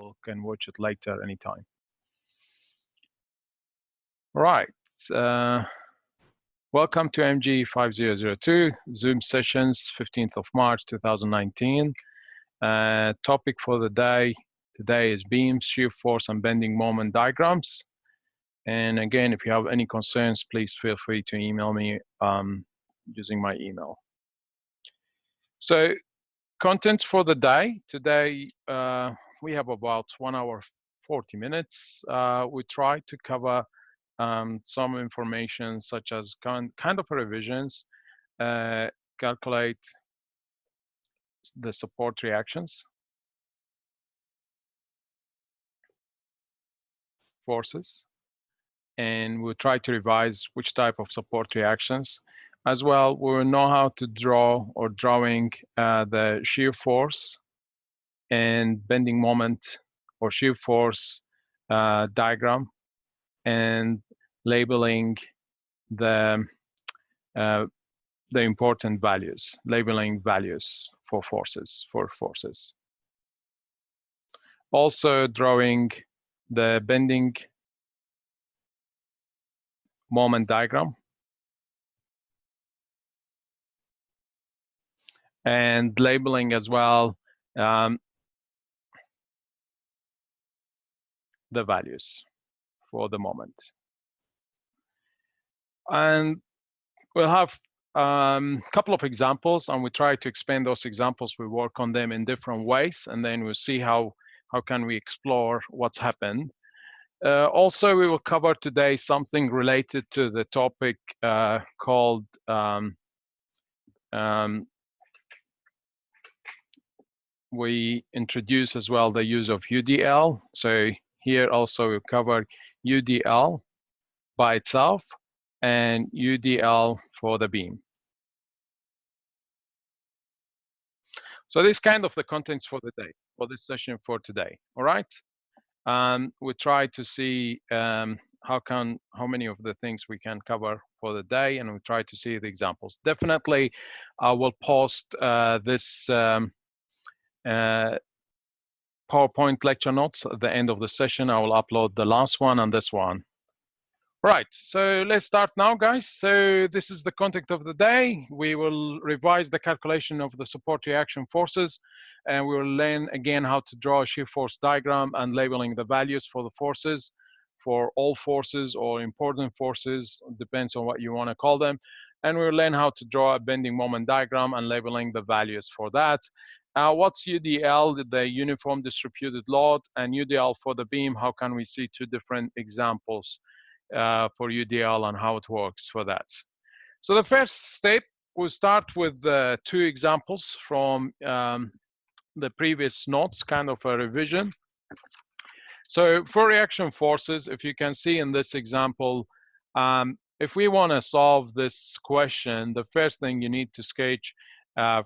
people can watch it later anytime. All right. Welcome to MG5002 Zoom sessions, 15th of March 2019. Topic for the day today is beams, shear force, and bending moment diagrams. And again, if you have any concerns, please feel free to email me using my email. So, contents for the day. Today, we have about 1 hour, 40 minutes. We try to cover some information such as kind of revisions, calculate the support reactions, forces, and we'll try to revise which type of support reactions. As well, we'll know how to draw or drawing the shear force and bending moment or shear force diagram, and labeling the important values, labeling values for forces. Also drawing the bending moment diagram and labeling as well the values for the moment. And we'll have a couple of examples, and we try to expand those examples. We work on them in different ways, and then we'll see how can we explore what's happened. Also, we will cover today something related to the topic called we introduce as well the use of UDL. So here also we'll cover UDL by itself and UDL for the beam. So this is kind of the contents for the day, for this session for today. All right. We try to see how many of the things we can cover for the day, and we try to see the examples. Definitely, I will post this PowerPoint lecture notes at the end of the session. I will upload the last one and this one. Right, so let's start now, guys. So this is the content of the day. We will revise the calculation of the support reaction forces, and we will learn again how to draw a shear force diagram and labeling the values for the forces, for all forces or important forces, depends on what you want to call them. And we'll learn how to draw a bending moment diagram and labeling the values for that. What's UDL, the uniform distributed load, and UDL for the beam? How can we see two different examples for UDL and how it works for that? So the first step, we'll start with two examples from the previous notes, kind of a revision. So for reaction forces, if you can see in this example, if we want to solve this question, the first thing you need to sketch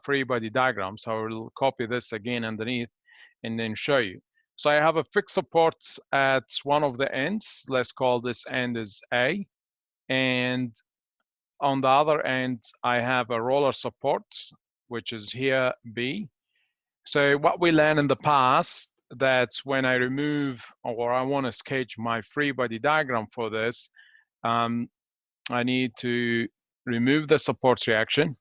free body diagram. So I will copy this again underneath and then show you. So I have a fixed support at one of the ends. Let's call this end as A. And on the other end, I have a roller support, which is here B. So what we learned in the past, that when I remove or I want to sketch my free body diagram for this, I need to remove the support reaction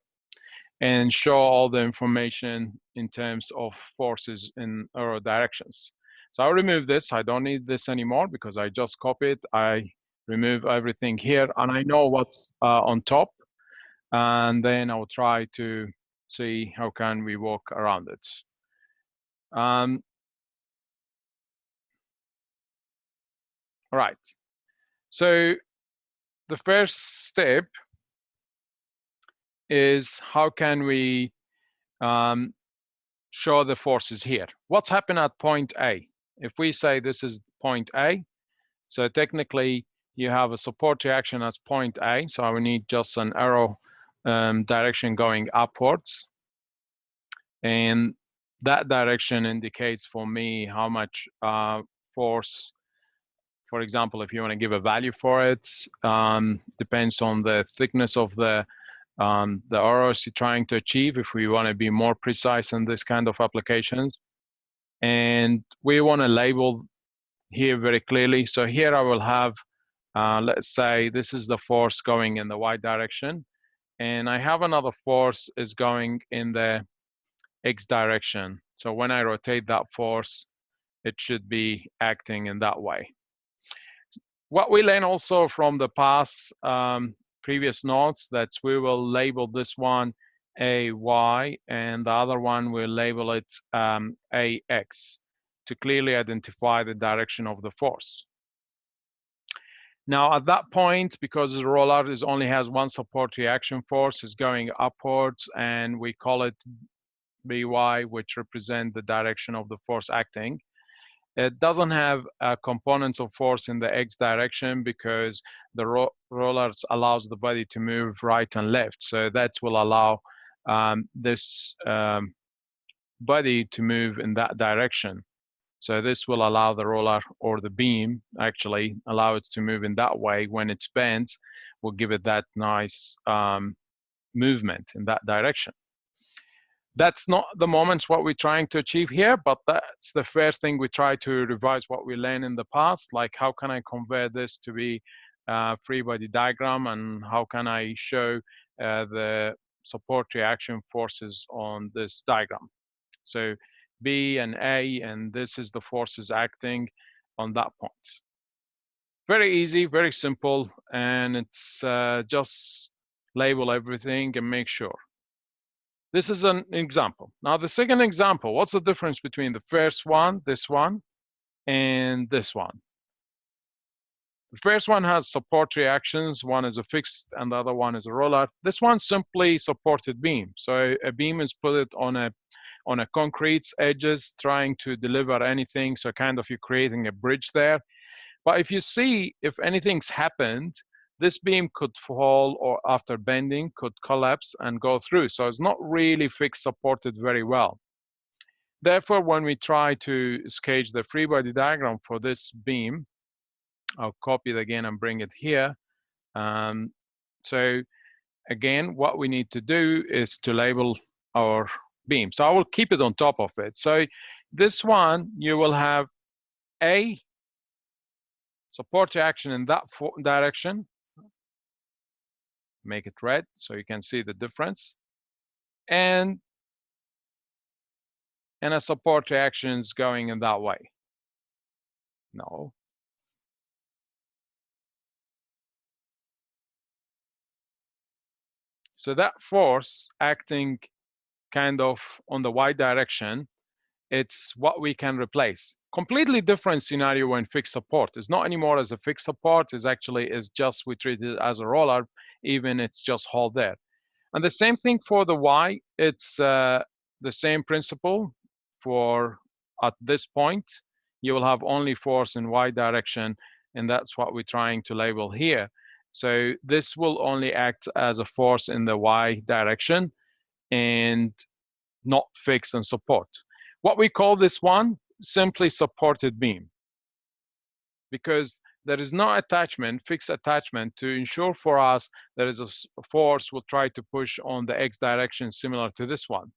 and show all the information in terms of forces in arrow directions. So I'll remove this. I don't need this anymore because I just copied. I remove everything here, and I know what's on top. And then I'll try to see how can we walk around it. All right. So the first step is how can we show the forces here. What's happened at point A? If we say this is point A, so technically you have a support reaction as point A, so I will need just an arrow direction going upwards. And that direction indicates for me how much force, for example, if you want to give a value for it, depends on the thickness of the arrows you're trying to achieve, if we want to be more precise in this kind of applications. And we want to label here very clearly. So here I will have, let's say this is the force going in the y direction, and I have another force is going in the x direction. So when I rotate that force, it should be acting in that way. What we learn also from the past previous notes, that we will label this one AY and the other one we'll label it AX to clearly identify the direction of the force. Now at that point, because the roller only has one support reaction force, is going upwards, and we call it BY, which represent the direction of the force acting. It doesn't have components of force in the x direction because the rollers allows the body to move right and left. So that will allow this body to move in that direction. So this will allow the roller, or the beam actually allow it to move in that way. When it's bent, will give it that nice movement in that direction. That's not the moment what we're trying to achieve here, but that's the first thing we try to revise what we learned in the past, like how can I convert this to be a free body diagram, and how can I show the support reaction forces on this diagram. So B and A, and this is the forces acting on that point. Very easy, very simple, and it's just label everything and make sure. This is an example. Now the second example, what's the difference between the first one, this one, and this one? The first one has support reactions. One is a fixed and the other one is a roller. This one's simply supported beam. So a beam is put on a concrete edges trying to deliver anything. So kind of you're creating a bridge there. But if you see, if anything's happened, this beam could fall, or after bending could collapse and go through. So it's not really fixed supported very well. Therefore, when we try to sketch the free body diagram for this beam, I'll copy it again and bring it here. So again, what we need to do is to label our beam. So I will keep it on top of it. So this one, you will have a support reaction in that direction. Make it red so you can see the difference. And a support reaction is going in that way. No. So that force acting kind of on the y direction, it's what we can replace. Completely different scenario when fixed support. It's not anymore as a fixed support, it's actually is just we treat it as a roller, even it's just hold there. And the same thing for the y, it's the same principle. For at this point, you will have only force in y direction, and that's what we're trying to label here. So this will only act as a force in the y direction and not fixed and support. What we call this one, simply supported beam, because there is no attachment, fixed attachment, to ensure for us there is a force we'll try to push on the x direction similar to this one.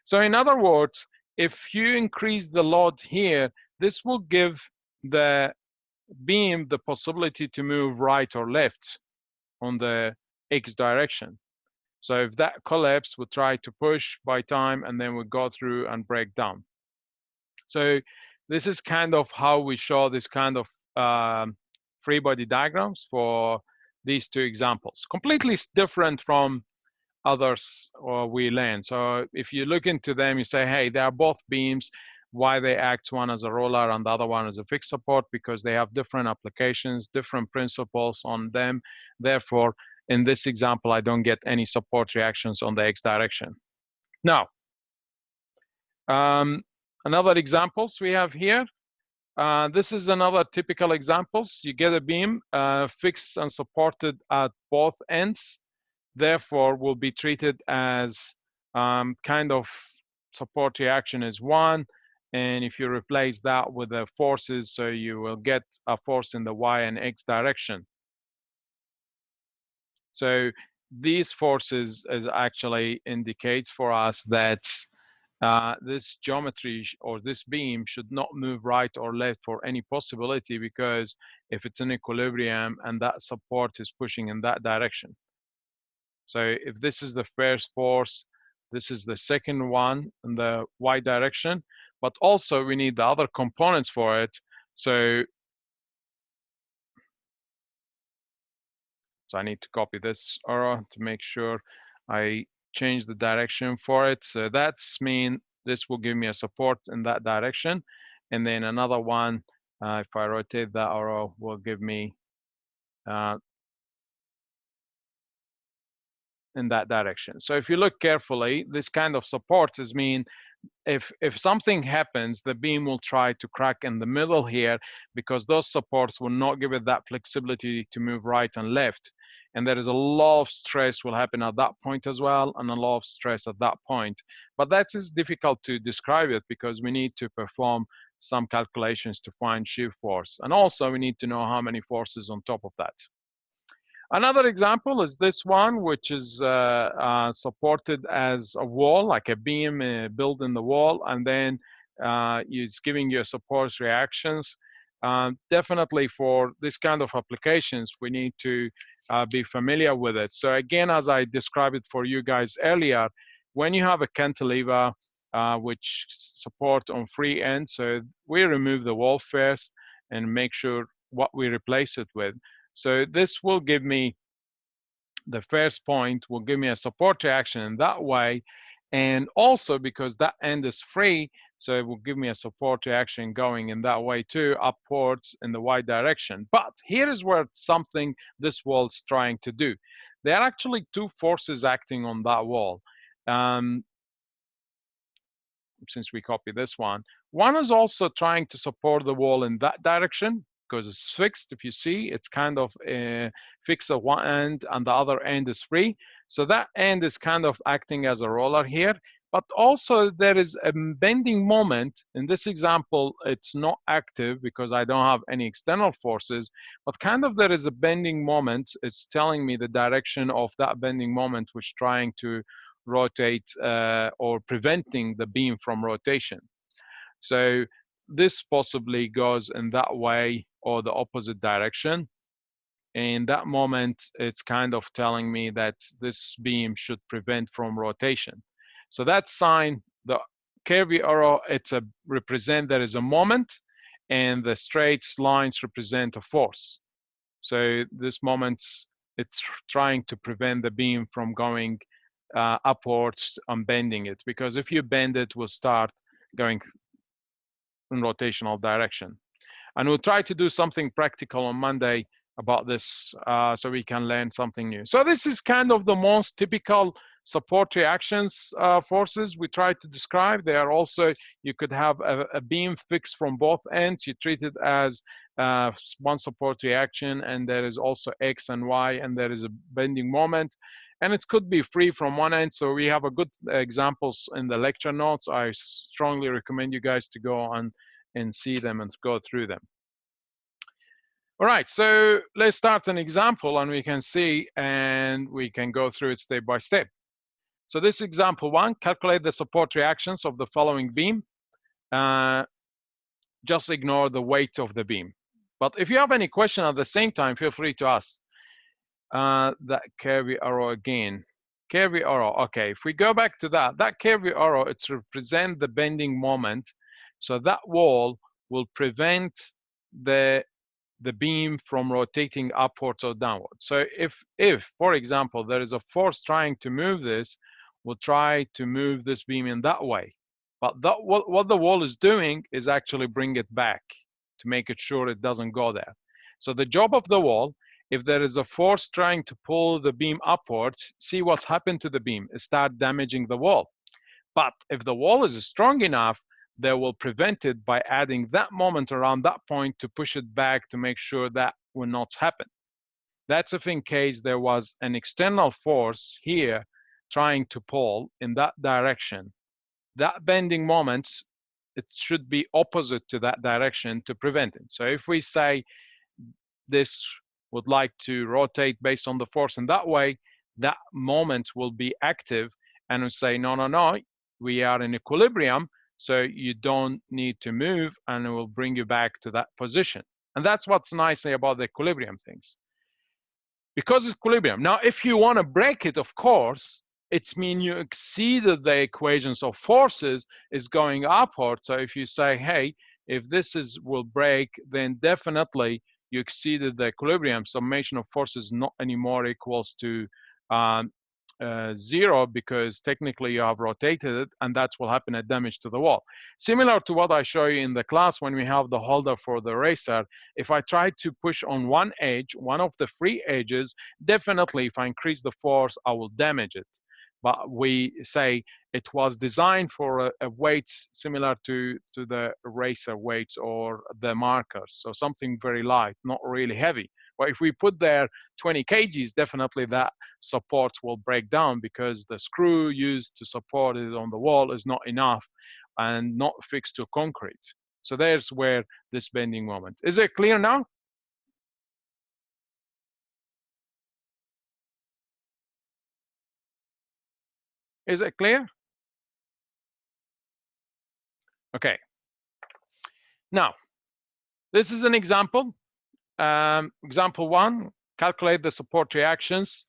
So in other words, if you increase the load here, this will give the beam the possibility to move right or left on the x direction. So if that collapse, we'll try to push by time, and then we'll go through and break down. So this is kind of how we show this kind of free body diagrams for these two examples. Completely different from others we learn. So if you look into them, you say, hey, they are both beams. Why they act one as a roller and the other one as a fixed support? Because they have different applications, different principles on them. Therefore, in this example, I don't get any support reactions on the x direction. Now, another examples we have here. This is another typical examples. You get a beam fixed and supported at both ends. Therefore, will be treated as kind of support reaction is one. And if you replace that with the forces, so you will get a force in the y and x direction. So these forces is actually indicates for us that this geometry or this beam should not move right or left for any possibility, because if it's in equilibrium and that support is pushing in that direction. So if this is the first force, this is the second one in the y direction, but also we need the other components for it. So I need to copy this arrow to make sure I change the direction for it. So that's mean this will give me a support in that direction. And then another one, if I rotate that arrow, will give me in that direction. So if you look carefully, this kind of support is mean if something happens, the beam will try to crack in the middle here, because those supports will not give it that flexibility to move right and left. And there is a lot of stress will happen at that point as well, and a lot of stress at that point. But that is difficult to describe it, because we need to perform some calculations to find shear force. And also we need to know how many forces on top of that. Another example is this one, which is supported as a wall, like a beam built in the wall, and then is giving you support reactions. Definitely for this kind of applications, we need to be familiar with it. So again, as I described it for you guys earlier, when you have a cantilever which support on free ends, so we remove the wall first and make sure what we replace it with. So this will give me, the first point will give me a support reaction in that way. And also because that end is free, so it will give me a support reaction going in that way too, upwards in the y direction. But here is where something this wall is trying to do. There are actually two forces acting on that wall. Since we copy this one is also trying to support the wall in that direction, because it's fixed. If you see, it's kind of fixed at one end and the other end is free. So that end is kind of acting as a roller here. But also there is a bending moment. In this example, it's not active because I don't have any external forces, but kind of there is a bending moment. It's telling me the direction of that bending moment, which trying to rotate or preventing the beam from rotation. So this possibly goes in that way or the opposite direction. In that moment, it's kind of telling me that this beam should prevent from rotation. So that sign, the curvy arrow, it's a represent there is a moment, and the straight lines represent a force. So this moment, it's trying to prevent the beam from going upwards and bending it, because if you bend it, will start going in rotational direction. And we'll try to do something practical on Monday about this so we can learn something new. So this is kind of the most typical support reactions forces we try to describe. They are also, you could have a beam fixed from both ends. You treat it as one support reaction, and there is also X and Y, and there is a bending moment. And it could be free from one end. So we have a good examples in the lecture notes. I strongly recommend you guys to go on and see them and go through them. All right, so let's start an example and we can see, and we can go through it step by step. So this example one, calculate the support reactions of the following beam. Just ignore the weight of the beam. But if you have any question at the same time, feel free to ask. That curvy arrow again. Curvy arrow, okay, if we go back to that curvy arrow, it's represent the bending moment. So that wall will prevent the beam from rotating upwards or downwards. So if, for example, there is a force trying to move this, we'll try to move this beam in that way. But what the wall is doing is actually bring it back to make it sure it doesn't go there. So the job of the wall, if there is a force trying to pull the beam upwards, see what's happened to the beam, it start damaging the wall. But if the wall is strong enough, they will prevent it by adding that moment around that point to push it back to make sure that will not happen. That's if in case there was an external force here trying to pull in that direction. That bending moment, it should be opposite to that direction to prevent it. So if we say this would like to rotate based on the force in that way, that moment will be active, and we say, no, we are in equilibrium, so you don't need to move, and it will bring you back to that position. And that's what's nicely about the equilibrium things. Because it's equilibrium. Now, if you want to break it, of course, it's mean you exceeded the equations of forces is going upward. So if you say, hey, if this will break, then definitely you exceeded the equilibrium. Summation of forces not anymore equals to 0, because technically you have rotated it, and that's what happened at damage to the wall. Similar to what I show you in the class when we have the holder for the racer, if I try to push on one edge, one of the free edges, definitely if I increase the force, I will damage it. But we say it was designed for a weight similar to the racer weights or the markers, so something very light, not really heavy. But if we put there 20 kgs, definitely that support will break down, because the screw used to support it on the wall is not enough and not fixed to concrete. So there's where this bending moment. Is it clear now? Is it clear? Okay. Now, this is an example. Example 1, calculate the support reactions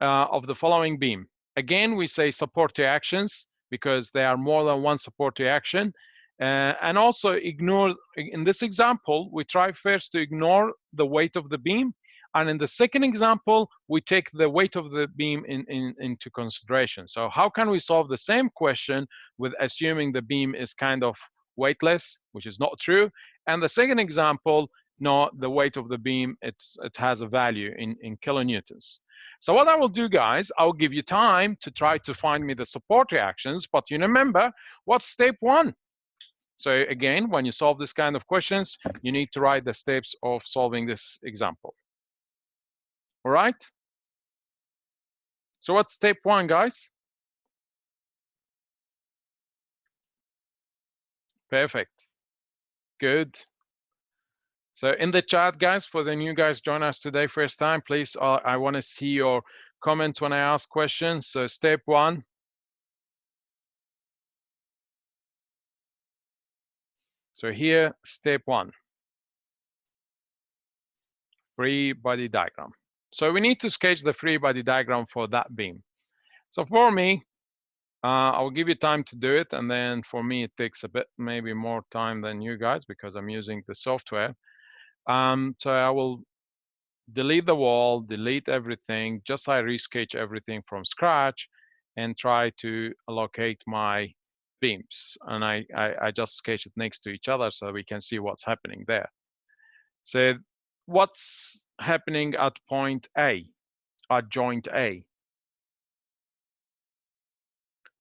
of the following beam. Again, we say support reactions because there are more than one support reaction. And also ignore, in this example, we try first to ignore the weight of the beam. And in the second example, we take the weight of the beam into consideration. So how can we solve the same question with assuming the beam is kind of weightless, which is not true? And the second example, no, the weight of the beam, it has a value in kilonewtons. So what I will do, guys, I'll give you time to try to find me the support reactions, but you remember what's step 1? So again, when you solve this kind of questions, you need to write the steps of solving this example. All right? So what's step 1, guys? Perfect. Good. So in the chat, guys, for the new guys join us today first time, please, I want to see your comments when I ask questions. So step 1. So here, step 1, free body diagram. So we need to sketch the free body diagram for that beam. So for me, I'll give you time to do it, and then for me it takes a bit, maybe more time than you guys, because I'm using the software. So I will delete the wall, delete everything, just I resketch everything from scratch and try to locate my beams. And I just sketch it next to each other so we can see what's happening there. So what's happening at point A, at joint A?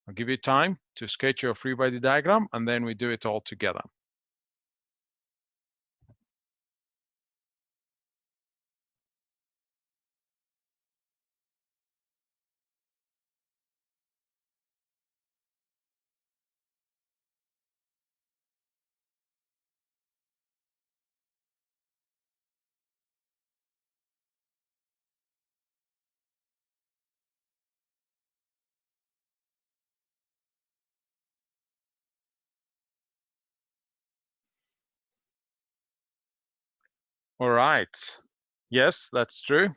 I'll give you time to sketch your free body diagram, and then we do it all together. All right. Yes, that's true.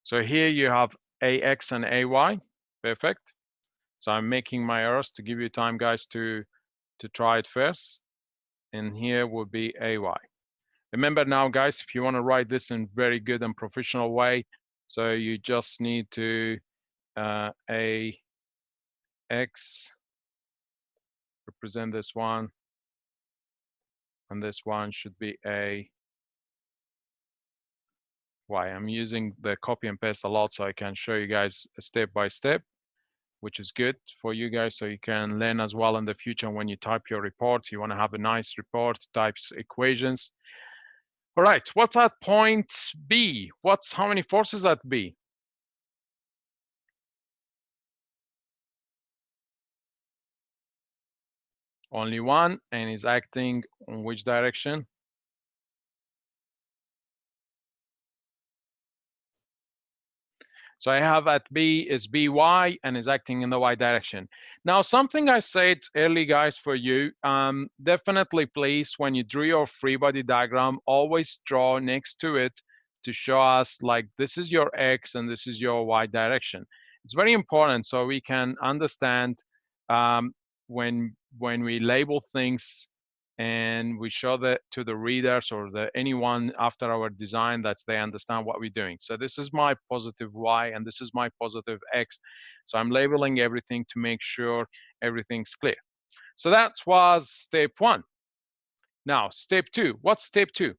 So here you have AX and AY. Perfect. So I'm making my arrows to give you time, guys, to try it first. And here will be AY. Remember now, guys, if you want to write this in very good and professional way, so you just need to AX represent this one, and this one should be AY. I'm using the copy and paste a lot, so I can show you guys step by step, which is good for you guys, so you can learn as well in the future. When you type your reports, you want to have a nice report, types equations. All right, what's at point B? How many forces at B? Only one, and is acting in which direction? So I have at B is by and is acting in the y direction. Now, something I said early, guys, for you, definitely please, when you drew your free body diagram, always draw next to it to show us like this is your x and this is your y direction. It's very important so we can understand when we label things and we show that to the readers or anyone after our design that they understand what we're doing. So this is my positive y and this is my positive x. So I'm labeling everything to make sure everything's clear. So that was step 1. Now, step 2. What's step 2?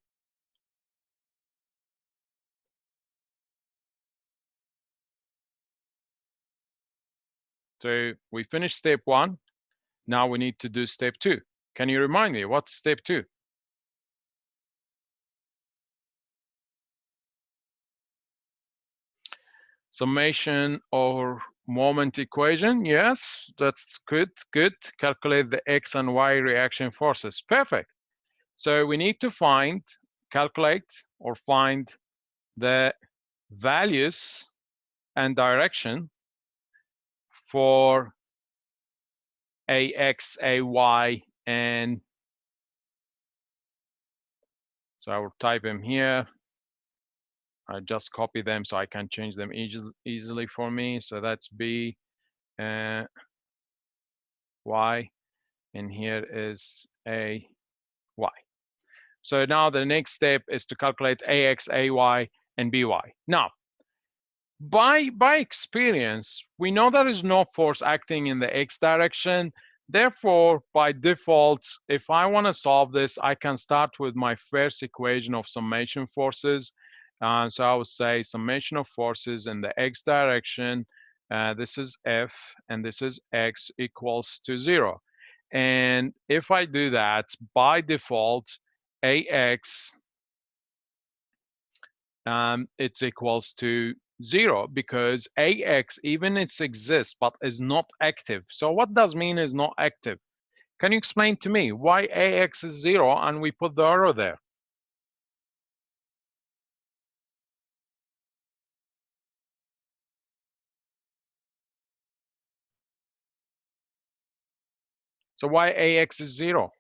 So we finished step 1. Now we need to do step 2. Can you remind me what's step 2? Summation or moment equation. Yes, that's good. Good. Calculate the x and y reaction forces. Perfect. So we need to calculate or find the values and direction for AX, AY, and so I will type them here. I just copy them so I can change them easily for me. So that's B, Y, and here is A, Y. So now the next step is to calculate AX, AY, and BY. Now, by experience, we know there is no force acting in the X direction. Therefore, by default, if I want to solve this, I can start with my first equation of summation forces. So I would say summation of forces in the X direction. This is F and this is X equals to 0. And if I do that, by default, AX, it's equals to 0 because AX, even it exists, but is not active. So what does mean is not active? Can you explain to me why AX is 0 and we put the arrow there? So why AX is 0?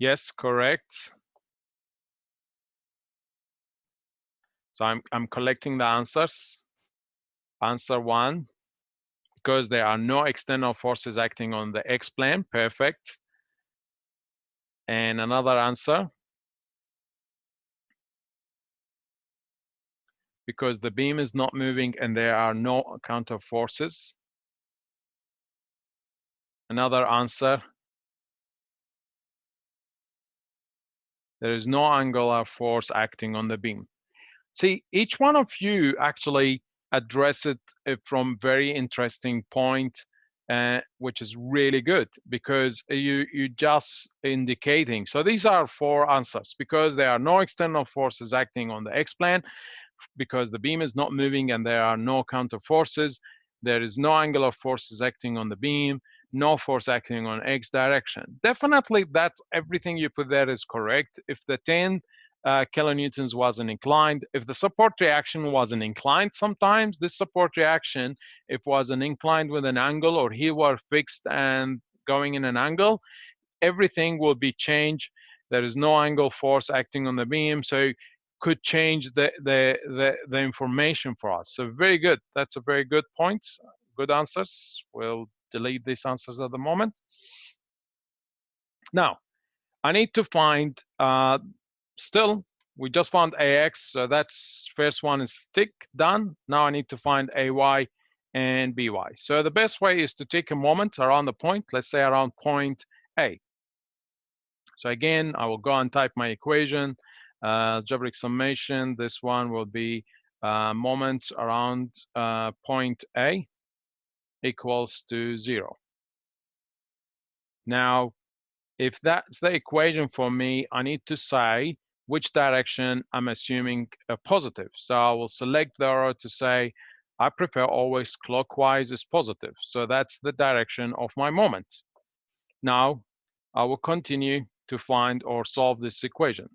Yes, correct. So I'm collecting the answers. Answer 1, because there are no external forces acting on the X plane. Perfect. And another answer, because the beam is not moving and there are no counter forces. Another answer, there is no angular force acting on the beam. See, each one of you actually address it from very interesting point, which is really good because you just indicating. So these are 4 answers because there are no external forces acting on the X plane, because the beam is not moving and there are no counter forces. There is no angular forces acting on the beam, no force acting on X direction. Definitely that's everything you put there is correct. If the 10 kilonewtons wasn't inclined, if the support reaction wasn't inclined, sometimes this support reaction, if wasn't inclined with an angle or he were fixed and going in an angle, everything will be changed. There is no angle force acting on the beam, so could change the information for us. So very good. That's a very good point. Good answers. We'll delete these answers at the moment. Now, I need to find, still, we just found AX, so that's first one is tick, done. Now I need to find AY and BY. So the best way is to take a moment around the point, let's say around point A. So again, I will go and type my equation, algebraic summation. This one will be moment around point A equals to 0. Now, if that's the equation for me, I need to say which direction I'm assuming a positive. So I will select the arrow to say I prefer always clockwise is positive. So that's the direction of my moment. Now, I will continue to find or solve this equation.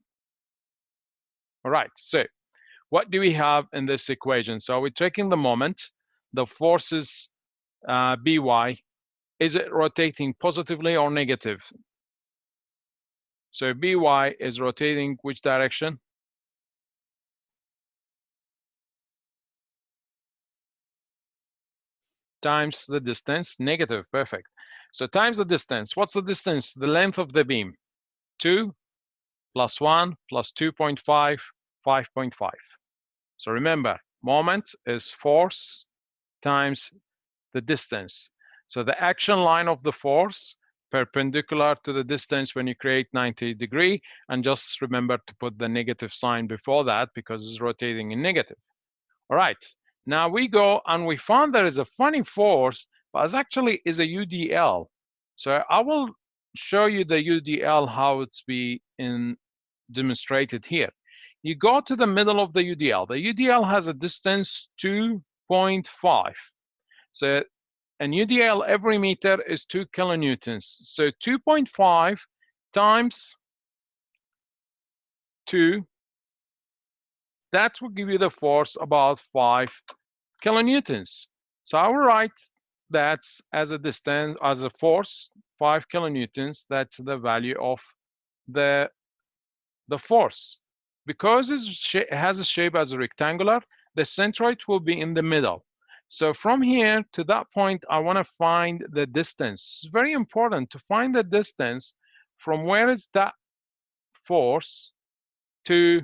All right, so what do we have in this equation? So we're taking the moment, the force is By. Is it rotating positively or negative? So By is rotating which direction? Times the distance, negative, perfect. So times the distance, what's the distance? The length of the beam, 2 plus 1 plus 2.5, 5.5. So remember, moment is force times the distance. So the action line of the force perpendicular to the distance when you create 90 degree, and just remember to put the negative sign before that because it's rotating in negative. All right, now we go and we found there is a funny force, but it actually is a UDL. So I will show you the UDL, how it's being demonstrated here. You go to the middle of the UDL. The UDL has a distance 2.5. So an UDL every meter is 2 kilonewtons. So 2.5 times 2, that will give you the force about 5 kilonewtons. So I will write that as a distance, as a force, 5 kilonewtons. That's the value of the force. Because it has a shape as a rectangular, the centroid will be in the middle. So from here to that point, I want to find the distance. It's very important to find the distance from where is that force to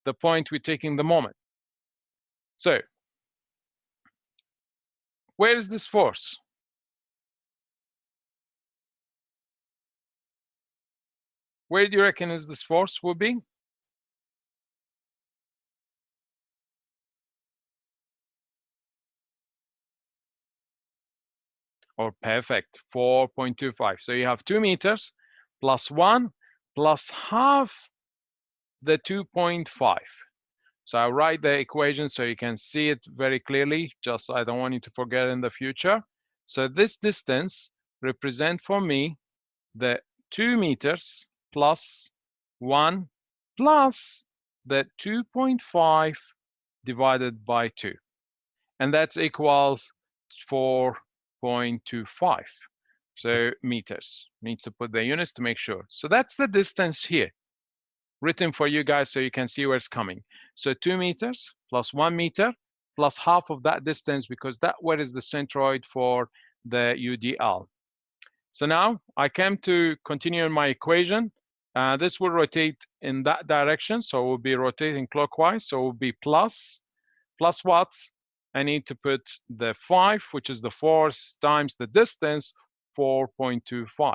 the point we're taking the moment. So where is this force? Where do you reckon is this force will be? Or perfect, 4.25. So you have 2 meters plus 1 plus half the 2.5. So I'll write the equation so you can see it very clearly, just I don't want you to forget in the future. So this distance represent for me the 2 meters plus 1 plus the 2.5 divided by 2. And that's equals 4.25. So meters. Need to put the units to make sure. So that's the distance here, written for you guys so you can see where it's coming. So 2 meters plus 1 meter plus half of that distance, because that where is the centroid for the UDL. So now I came to continue in my equation. This will rotate in that direction, so it will be rotating clockwise. So it will be plus what? I need to put the 5, which is the force, times the distance, 4.25.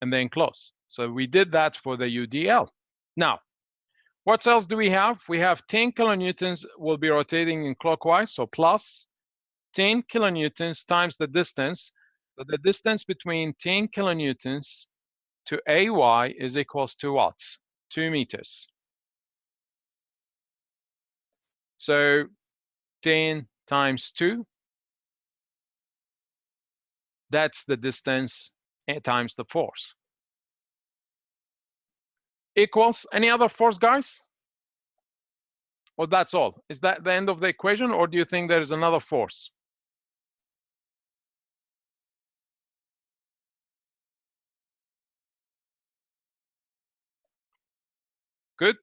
And then close. So we did that for the UDL. Now, what else do we have? We have 10 kilonewtons will be rotating in clockwise, so plus 10 kilonewtons times the distance. So the distance between 10 kilonewtons to AY is equals to what? 2 meters. So 10 times 2, that's the distance times the force. Equals any other force, guys? Or that's all? Is that the end of the equation, or do you think there is another force? Good.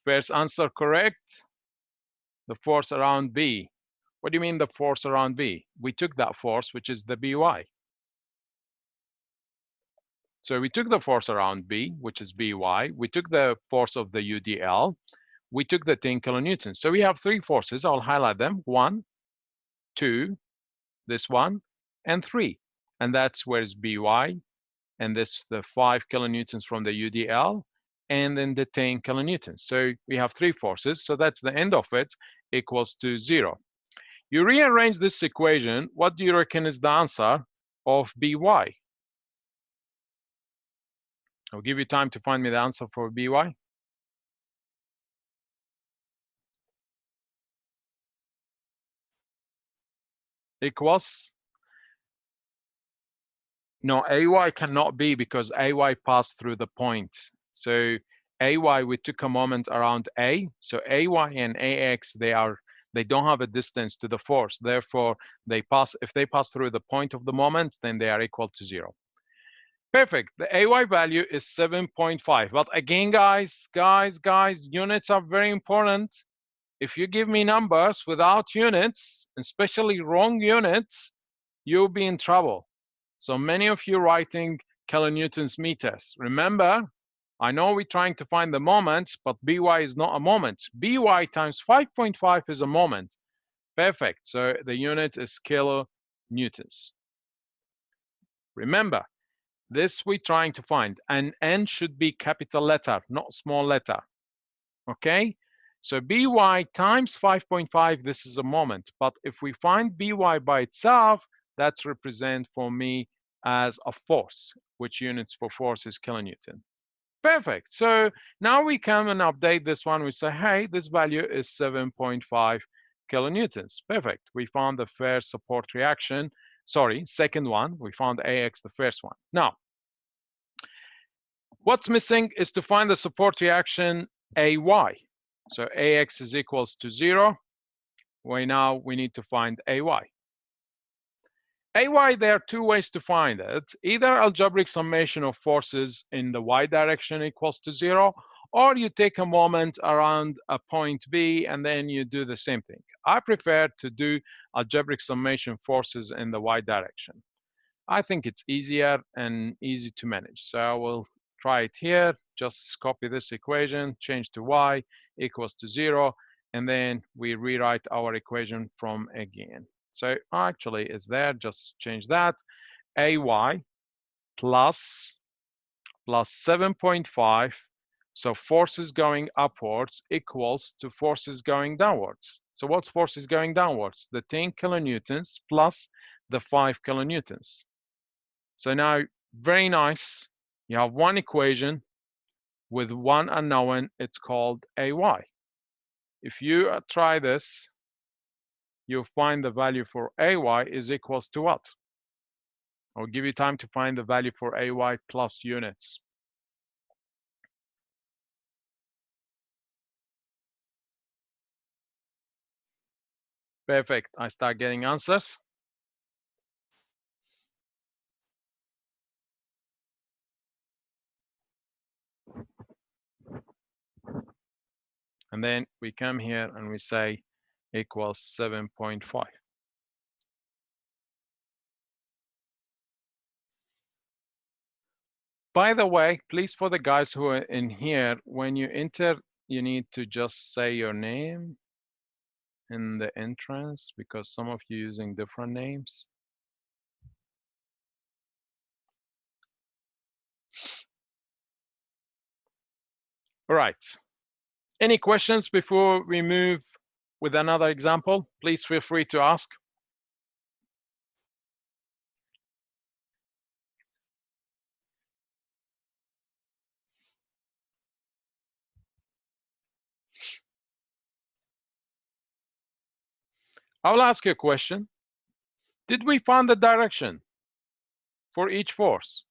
First answer correct. The force around B. What do you mean the force around B? We took that force, which is the By. So we took the force around B, which is By. We took the force of the UDL. We took the 10 kilonewtons. So we have 3 forces. I'll highlight them. 1, 2, this one, and 3. And that's where's By. And this the 5 kilonewtons from the UDL, and then the 10 kilonewtons. So we have 3 forces. So that's the end of it, equals to 0. You rearrange this equation, what do you reckon is the answer of By? I'll give you time to find me the answer for By. equals, no, AY cannot be because AY passed through the point. So AY, we took a moment around A. So AY and AX, they don't have a distance to the force. Therefore, if they pass through the point of the moment, then they are equal to 0. Perfect. The AY value is 7.5. But again, guys, units are very important. If you give me numbers without units, especially wrong units, you'll be in trouble. So many of you writing kilonewtons meters. Remember, I know we're trying to find the moment, but BY is not a moment. BY times 5.5 is a moment. Perfect. So the unit is kilonewtons. Remember, this we're trying to find. And N should be capital letter, not small letter. Okay? So BY times 5.5, this is a moment. But if we find BY by itself, that's represent for me as a force, which units for force is kilonewton. Perfect. So now we come and update this one. We say, hey, this value is 7.5 kilonewtons. Perfect. We found the first support reaction. Sorry, second one. We found AX, the first one. Now, what's missing is to find the support reaction AY. So AX is equals to 0. We need to find AY. AY, there are two ways to find it. Either algebraic summation of forces in the Y direction equals to 0, or you take a moment around a point B and then you do the same thing. I prefer to do algebraic summation forces in the Y direction. I think it's easier and easy to manage. So I will try it here. Just copy this equation, change to Y equals to 0, and then we rewrite our equation from again. So actually it's there, just change that. AY plus 7.5, so forces going upwards equals to forces going downwards. So what's forces going downwards? The 10 kilonewtons plus the 5 kilonewtons. So now, very nice, you have one equation with one unknown, it's called AY. If you try this, you'll find the value for AY is equals to what? I'll give you time to find the value for AY plus units. Perfect, I start getting answers. And then we come here and we say equals 7.5. By the way, please, for the guys who are in here, when you enter, you need to just say your name in the entrance because some of you using different names. All right. Any questions before we move with another example? Please feel free to ask. I will ask you a question. Did we find the direction for each force?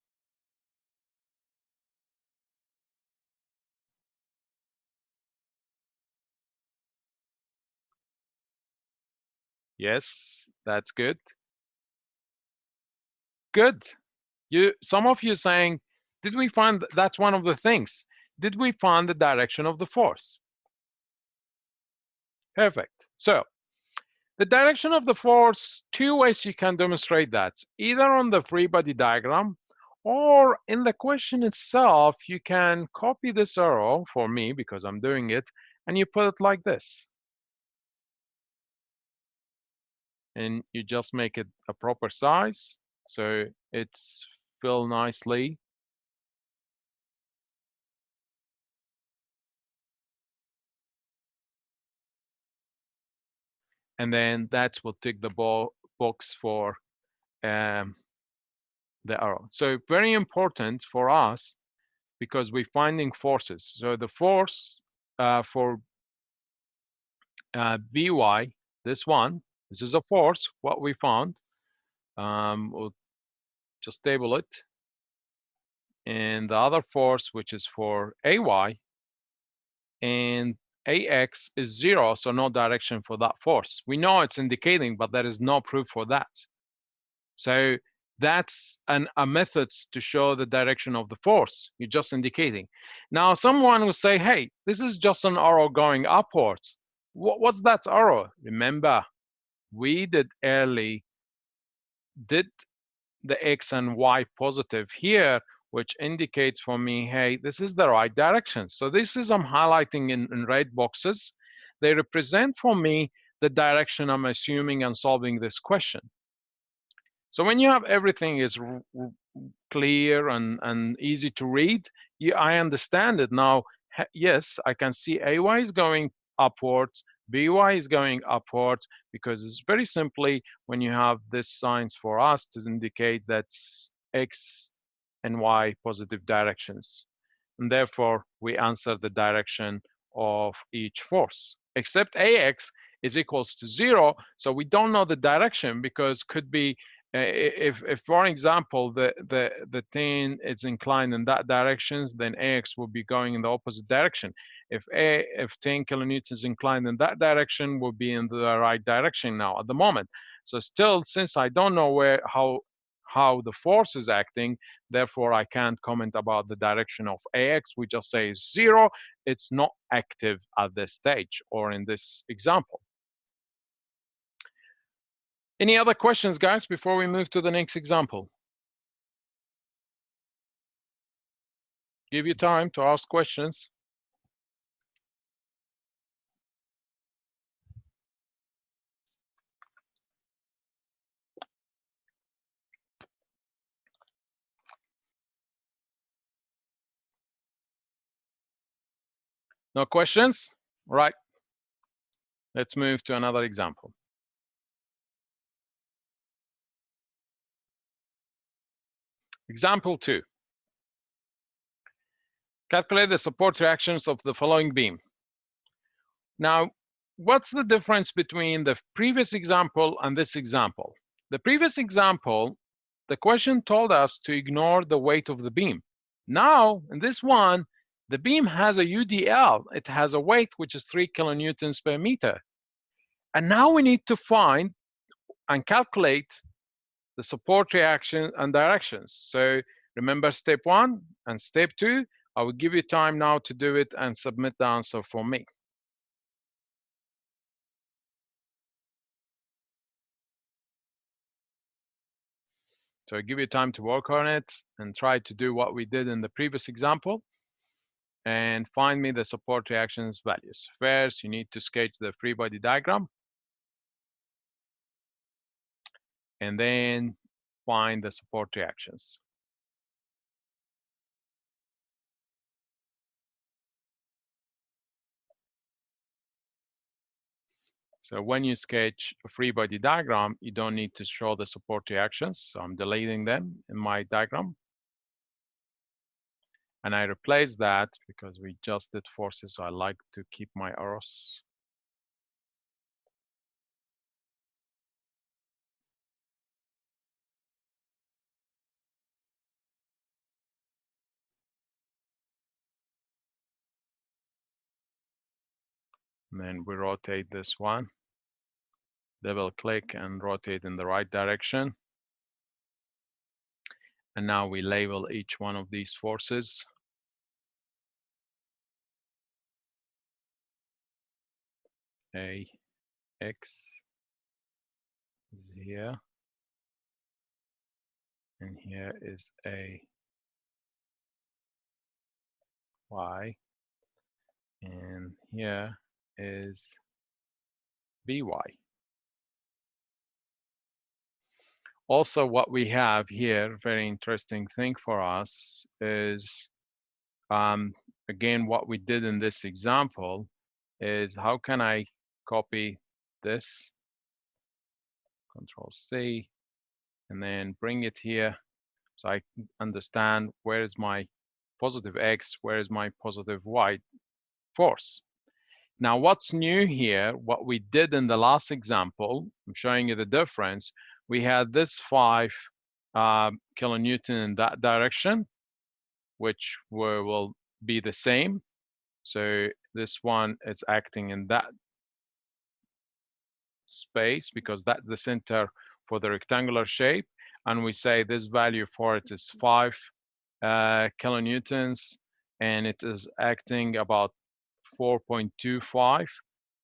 Yes, that's good. Good. Some of you saying, did we find, that's one of the things. Did we find the direction of the force? Perfect. So the direction of the force, two ways you can demonstrate that. Either on the free body diagram or in the question itself, you can copy this arrow for me because I'm doing it, and you put it like this. And you just make it a proper size so it's fill nicely. And then that's what tick the box for the arrow. So very important for us because we're finding forces. So the force for BY, this one, This is a force, what we found. We'll just table it. And the other force, which is for AY, and AX is 0, so no direction for that force. We know it's indicating, but there is no proof for that. So that's a method to show the direction of the force. You're just indicating. Now, someone will say, hey, this is just an arrow going upwards. What's that arrow? Remember, we did the X and Y positive here, which indicates for me, hey, this is the right direction. So this is, I'm highlighting in red boxes. They represent for me the direction I'm assuming and solving this question. So when you have everything is clear and easy to read, I understand it now. Yes, I can see AY is going upwards, BY is going upwards, because it's very simply when you have this signs for us to indicate that's X and Y positive directions. And therefore, we answer the direction of each force, except AX is equals to 0. So we don't know the direction, because could be if for example the thing is inclined in that direction, then AX will be going in the opposite direction. If 10 kilonewtons is inclined in that direction, will be in the right direction now at the moment. So still, since I don't know how the force is acting, therefore I can't comment about the direction of AX. We just say 0. It's not active at this stage or in this example. Any other questions, guys, before we move to the next example? Give you time to ask questions. No questions? Right. Let's move to another example. Example 2. Calculate the support reactions of the following beam. Now, what's the difference between the previous example and this example? The previous example, the question told us to ignore the weight of the beam. Now, in this one, the beam has a UDL. It has a weight which is 3 kilonewtons per meter. And now we need to find and calculate the support reaction and directions. So remember step 1 and step 2. I will give you time now to do it and submit the answer for me. So I give you time to work on it and try to do what we did in the previous example and find me the support reactions values. First, you need to sketch the free body diagram and then find the support reactions. So when you sketch a free body diagram, you don't need to show the support reactions. So I'm deleting them in my diagram. And I replace that because we just did forces, so I like to keep my arrows. And then we rotate this one. Double click and rotate in the right direction. And now we label each one of these forces. AX is here. And here is AY. And here is BY. Also, what we have here, very interesting thing for us is, again, what we did in this example is how can I copy this, Control C, and then bring it here so I understand where is my positive X, where is my positive Y force. Now, what's new here, what we did in the last example, I'm showing you the difference. We had this 5 kilonewton in that direction, which will be the same. So this one, it's acting in that space because that's the center for the rectangular shape. And we say this value for it is 5 kilonewtons, and it is acting about 4.25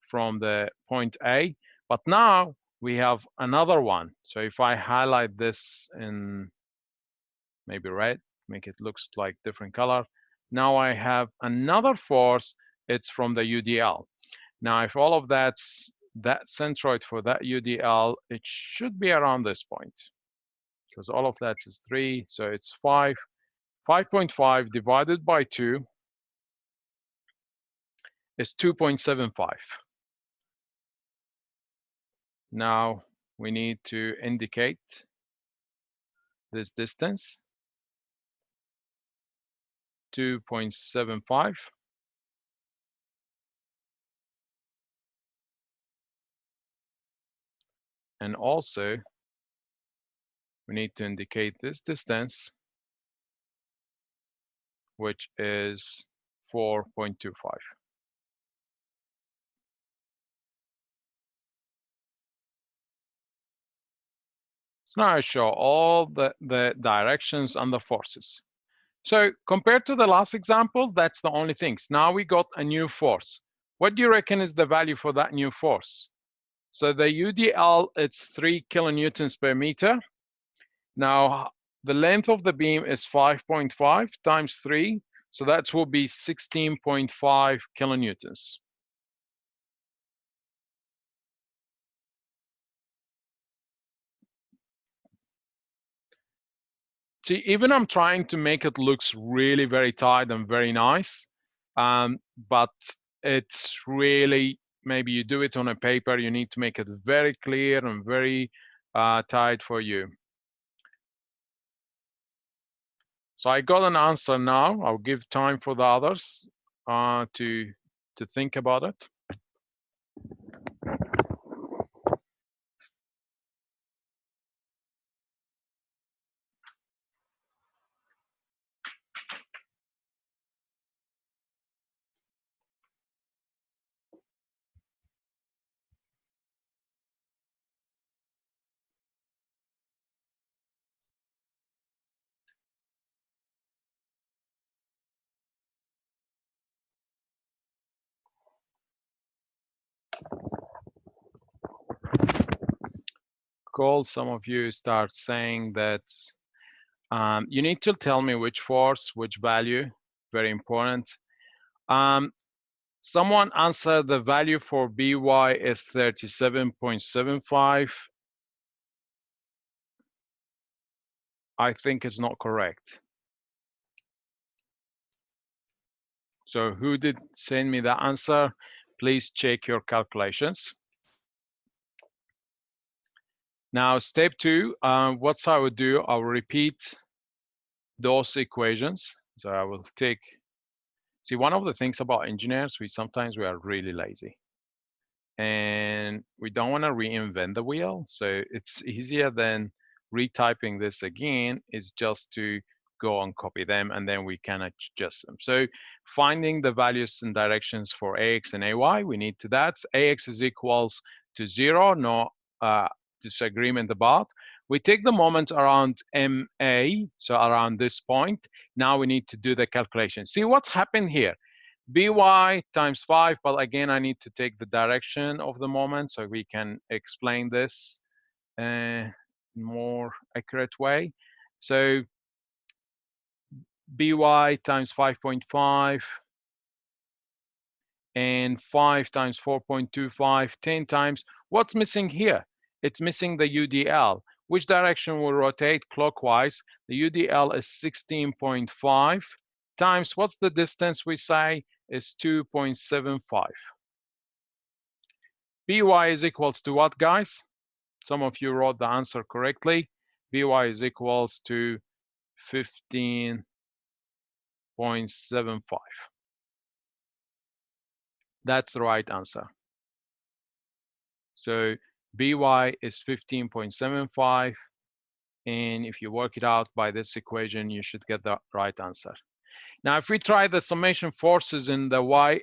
from the point A. But now we have another one. So if I highlight this in maybe red, make it looks like different color. Now I have another force. It's from the UDL. Now, if all of that's that centroid for that UDL, it should be around this point because all of that is 3. So it's 5. 5.5 divided by 2 is 2.75. Now we need to indicate this distance, 2.75. And also we need to indicate this distance, which is 4.25. So now I show all the directions and the forces. So compared to the last example, that's the only things. Now we got a new force. What do you reckon is the value for that new force? So the UDL, it's 3 kilonewtons per meter. Now the length of the beam is 5.5 times 3. So that will be 16.5 kilonewtons. See, even I'm trying to make it looks really very tight and very nice, but it's really, maybe you do it on a paper, you need to make it very clear and very tight for you. So I got an answer now. I'll give time for the others to think about it. Cool. Some of you start saying that you need to tell me which force, which value, very important. Someone answered the value for BY is 37.75. I think it's not correct. So who did send me the answer? Please check your calculations. Now, step 2, what I would do, I will repeat those equations. So I will take, see, one of the things about engineers, sometimes we are really lazy. And we don't want to reinvent the wheel. So it's easier than retyping this again is just to go and copy them, and then we can adjust them. So finding the values and directions for AX and AY, we need to that. AX is equals to 0, no disagreement about. We take the moment around MA, so around this point. Now we need to do the calculation. See what's happened here. by times 5, but again, I need to take the direction of the moment so we can explain this more accurate way. So by times 5.5 and 5 times 4.25, 10 times. What's missing here? It's missing the UDL. Which direction will rotate clockwise? The UDL is 16.5 times, what's the distance we say is 2.75. By is equals to what, guys? Some of you wrote the answer correctly. By is equals to 15.75. That's the right answer. So By is 15.75. And if you work it out by this equation, you should get the right answer. Now, if we try the summation forces in the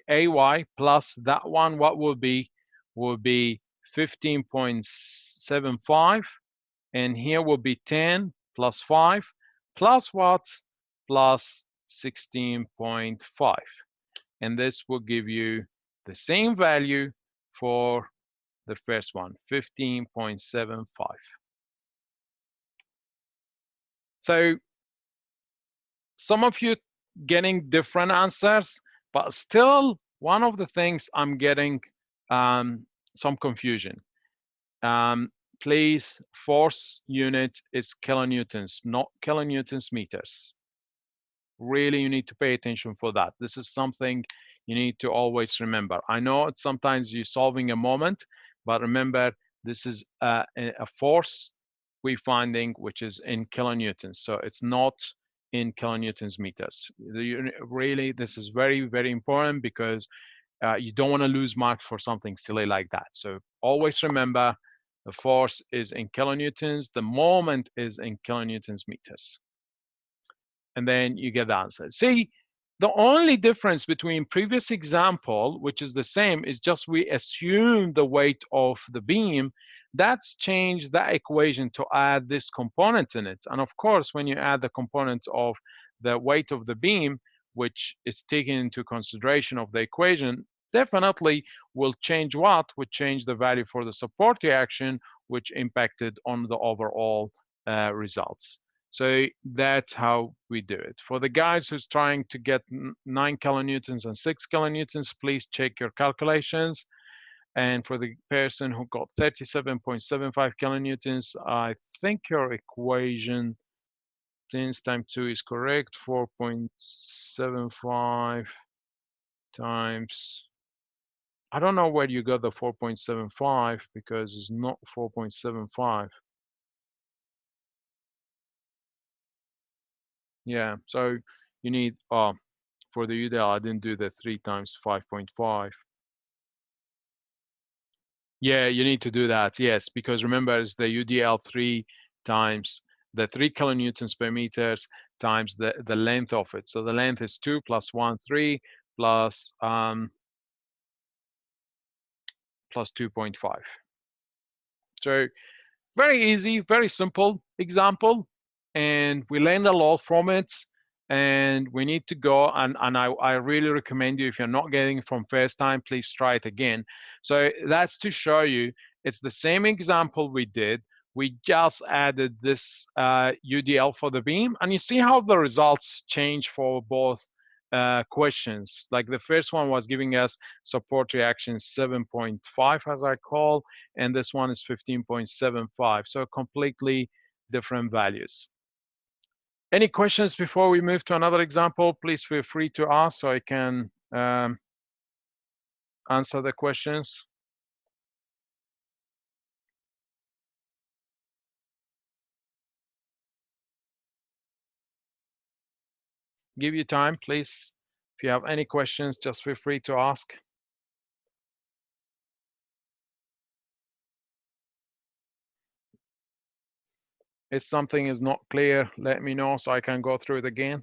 AY plus that one, what will be? Will be 15.75. And here will be 10 plus 5 plus what? Plus 16.5. And this will give you the same value for the first one, 15.75. So some of you getting different answers, but still one of the things I'm getting some confusion. Please, force unit is kilonewtons, not kilonewtons meters. Really, you need to pay attention for that. This is something you need to always remember. I know it's sometimes you're solving a moment, but remember, this is a force we're finding, which is in kilonewtons. So it's not in kilonewtons meters. Really, this is very, very important because you don't want to lose marks for something silly like that. So always remember, the force is in kilonewtons, the moment is in kilonewtons meters. And then you get the answer. See, the only difference between previous example, which is the same, is just we assume the weight of the beam. That's changed that equation to add this component in it. And of course, when you add the component of the weight of the beam, which is taken into consideration of the equation, definitely will change what? Would change the value for the support reaction, which impacted on the overall results. So that's how we do it. For the guys who's trying to get 9 kilonewtons and 6 kilonewtons, please check your calculations. And for the person who got 37.75 kilonewtons, I think your equation 10 times 2 is correct. 4.75 times, I don't know where you got the 4.75 because it's not 4.75. Yeah, so you need, for the UDL, I didn't do the 3 times 5.5. Yeah, you need to do that, yes, because remember, it's the UDL 3 times the 3 kilonewtons per meters times the length of it. So the length is 2 plus 1, 3 plus 2.5. So very easy, very simple example, and we learned a lot from it. And we need to go, and I really recommend you, if you're not getting it from first time, please try it again. So that's to show you, it's the same example we did. We just added this UDL for the beam, and you see how the results change for both questions. Like the first one was giving us support reaction 7.5, as I call, and this one is 15.75. So completely different values. Any questions before we move to another example? Please feel free to ask so I can answer the questions. Give you time, please. If you have any questions, just feel free to ask. If something is not clear, let me know so I can go through it again.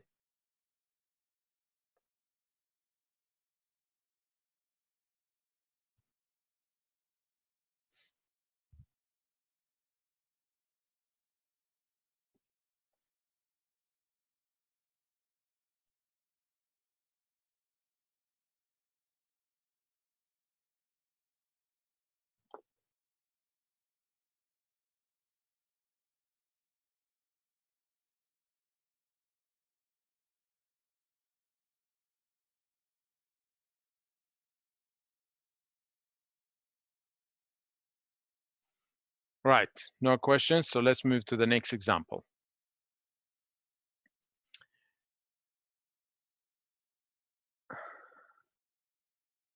Right, no questions, so let's move to the next example.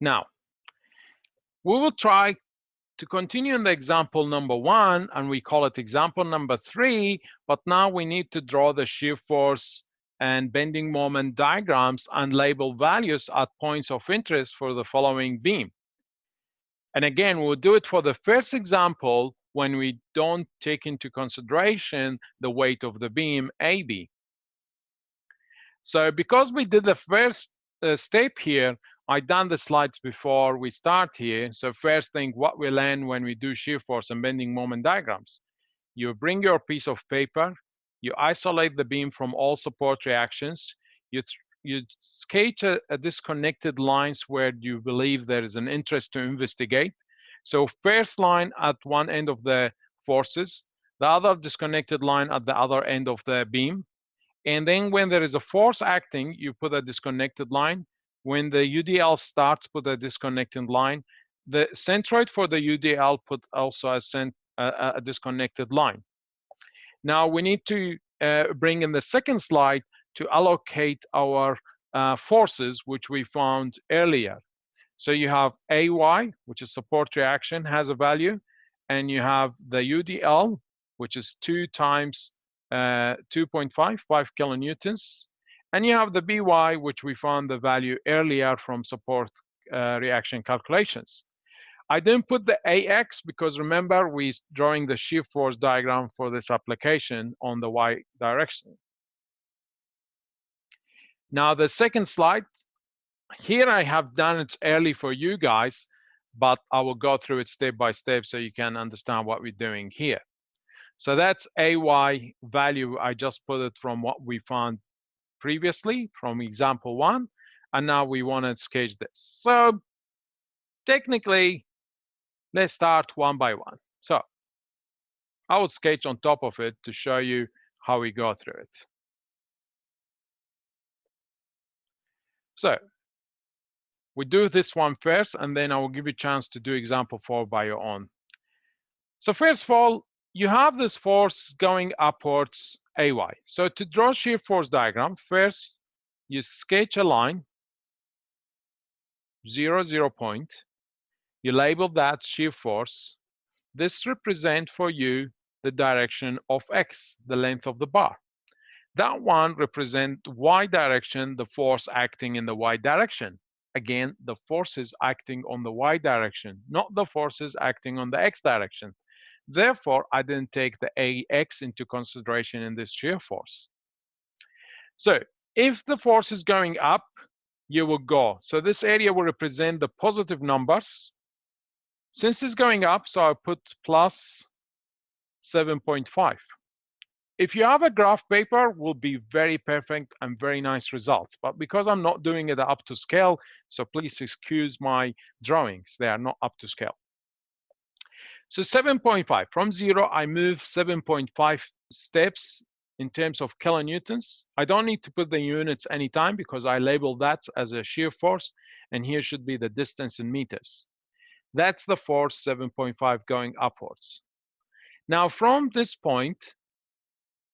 Now, we will try to continue in the example number 1, and we call it example number 3, but now we need to draw the shear force and bending moment diagrams and label values at points of interest for the following beam. And again, we'll do it for the first example when we don't take into consideration the weight of the beam AB. So because we did the first step here, I done the slides before we start here. So first thing, what we learn when we do shear force and bending moment diagrams. You bring your piece of paper, you isolate the beam from all support reactions, you sketch a disconnected lines where you believe there is an interest to investigate. So first line at one end of the forces, the other disconnected line at the other end of the beam. And then when there is a force acting, you put a disconnected line. When the UDL starts, put a disconnected line. The centroid for the UDL put also a disconnected line. Now we need to bring in the second slide to allocate our forces, which we found earlier. So you have AY, which is support reaction, has a value, and you have the UDL, which is 2 times 2.5, 5 kilonewtons, and you have the BY, which we found the value earlier from support reaction calculations. I didn't put the AX because remember we're drawing the shear force diagram for this application on the Y direction. Now the second slide, here I have done it early for you guys, but I will go through it step by step so you can understand what we're doing here. So that's AY value. I just put it from what we found previously from example 1, and now we want to sketch this. So technically, let's start one by one. So I will sketch on top of it to show you how we go through it. So we do this one first, and then I will give you a chance to do example 4 by your own. So first of all, you have this force going upwards AY. So to draw shear force diagram, first you sketch a line, 0, 0 point. You label that shear force. This represents for you the direction of X, the length of the bar. That one represents Y direction, the force acting in the Y direction. Again, the forces acting on the Y direction, not the forces acting on the X direction. Therefore, I didn't take the AX into consideration in this shear force. So if the force is going up, you will go. So this area will represent the positive numbers. Since it's going up, so I put plus 7.5. If you have a graph paper, will be very perfect and very nice results. But because I'm not doing it up to scale, so please excuse my drawings. They are not up to scale. So 7.5, from 0, I move 7.5 steps in terms of kilonewtons. I don't need to put the units anytime because I label that as a shear force, and here should be the distance in meters. That's the force 7.5 going upwards. Now from this point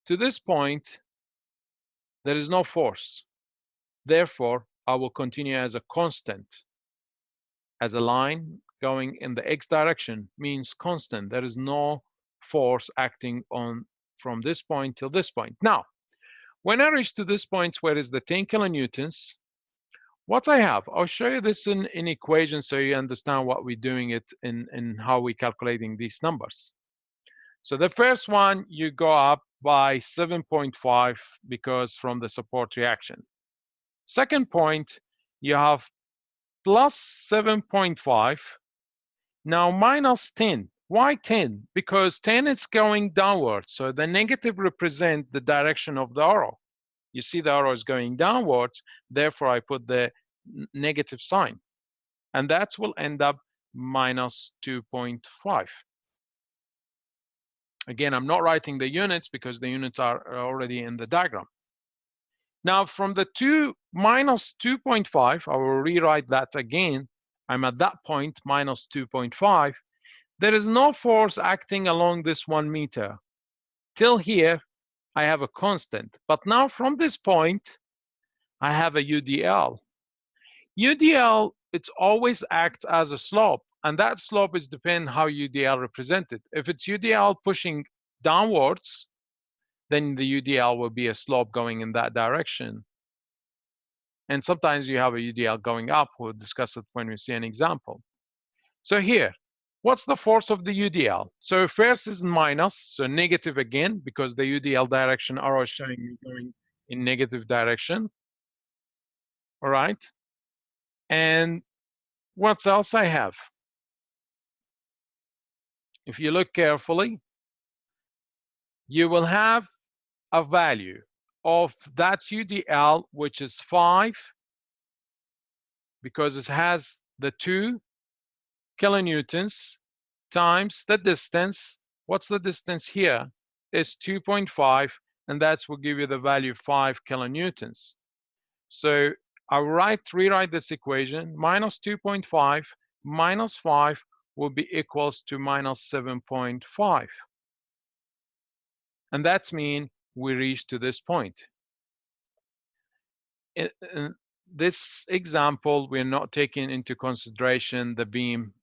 to this point, there is no force. Therefore, I will continue as a constant. As a line going in the X direction means constant. There is no force acting on from this point till this point. Now, when I reach to this point where is the 10 kilonewtons, what I have, I'll show you this in equation so you understand what we're doing it in how we're calculating these numbers. So the first one, you go up by 7.5 because from the support reaction. Second point, you have plus 7.5, now minus 10. Why 10? Because 10 is going downwards, so the negative represent the direction of the arrow. You see the arrow is going downwards, therefore I put the negative sign. And that will end up minus 2.5. Again, I'm not writing the units because the units are already in the diagram. Now from the minus 2.5, I will rewrite that again. I'm at that point, minus 2.5. There is no force acting along this 1 meter. Till here, I have a constant. But now from this point, I have a UDL. UDL, it always acts as a slope. And that slope is depend how UDL represented. If it's UDL pushing downwards, then the UDL will be a slope going in that direction. And sometimes you have a UDL going up. We'll discuss it when we see an example. So here, what's the force of the UDL? So first is minus, so negative again, because the UDL direction arrow is showing me going in negative direction. All right. And what else I have? If you look carefully, you will have a value of that UDL, which is 5, because it has the 2 kilonewtons times the distance. What's the distance here? Is 2.5, and that will give you the value 5 kilonewtons. So I'll rewrite this equation. Minus 2.5 minus 5 will be equals to minus 7.5. And that's mean we reach to this point. In this example, we're not taking into consideration the beam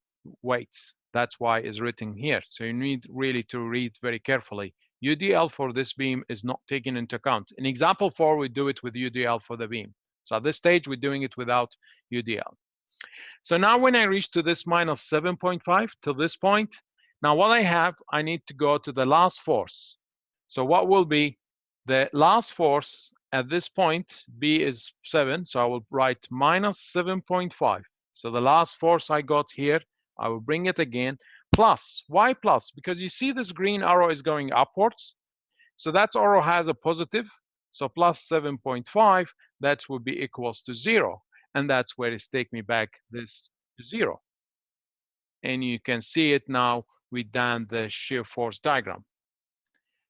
weights. That's why it's written here. So you need really to read very carefully. UDL for this beam is not taken into account. In example 4, we do it with UDL for the beam. So at this stage, we're doing it without UDL. So now when I reach to this minus 7.5 to this point, now what I have, I need to go to the last force. So what will be the last force at this point? B is 7, so I will write minus 7.5. So the last force I got here, I will bring it again, plus. Why plus? Because you see this green arrow is going upwards. So that arrow has a positive, so plus 7.5, that would be equals to 0. And that's where it's take me back this to 0. And you can see it now with done the shear force diagram.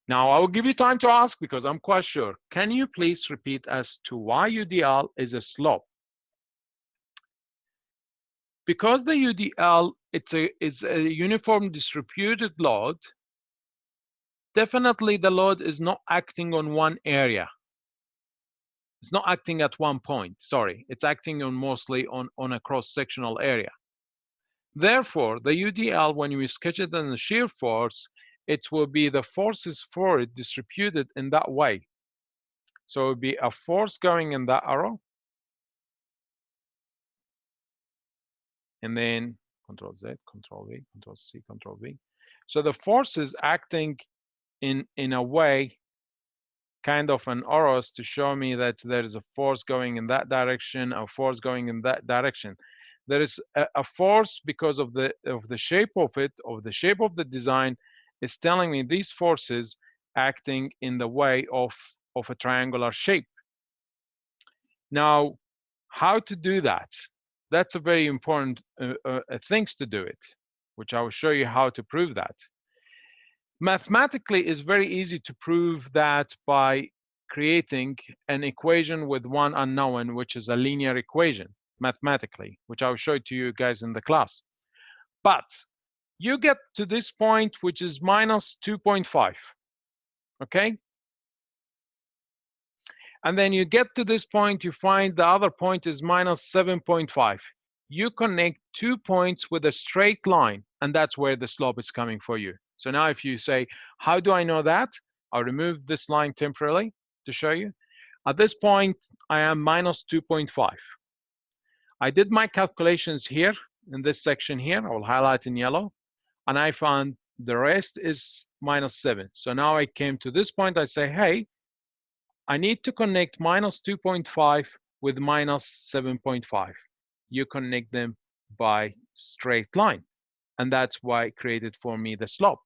Now I will give you time to ask because I'm quite sure. Can you please repeat as to why UDL is a slope? Because the UDL is a uniform distributed load, definitely the load is not acting on one area. It's not acting at one point, sorry. It's acting on mostly on a cross-sectional area. Therefore, the UDL, when we sketch it in the shear force, it will be the forces for it distributed in that way. So it would be a force going in that arrow, and then Control Z, Control V, Control C, Control V. So the force is acting in a way, kind of an arrows to show me that there is a force going in that direction, a force going in that direction. There is a force because of the shape of it, of the shape of the design, is telling me these forces acting in the way of a triangular shape. Now, how to do that? That's a very important things to do it, which I will show you how to prove that. Mathematically, it's very easy to prove that by creating an equation with one unknown, which is a linear equation, mathematically, which I'll show to you guys in the class. But you get to this point, which is minus 2.5, okay? And then you get to this point, you find the other point is minus 7.5. You connect 2 points with a straight line, and that's where the slope is coming for you. So now if you say, how do I know that? I'll remove this line temporarily to show you. At this point, I am minus 2.5. I did my calculations here in this section here. I will highlight in yellow. And I found the rest is minus 7. So now I came to this point. I say, hey, I need to connect minus 2.5 with minus 7.5. You connect them by straight line. And that's why it created for me the slope,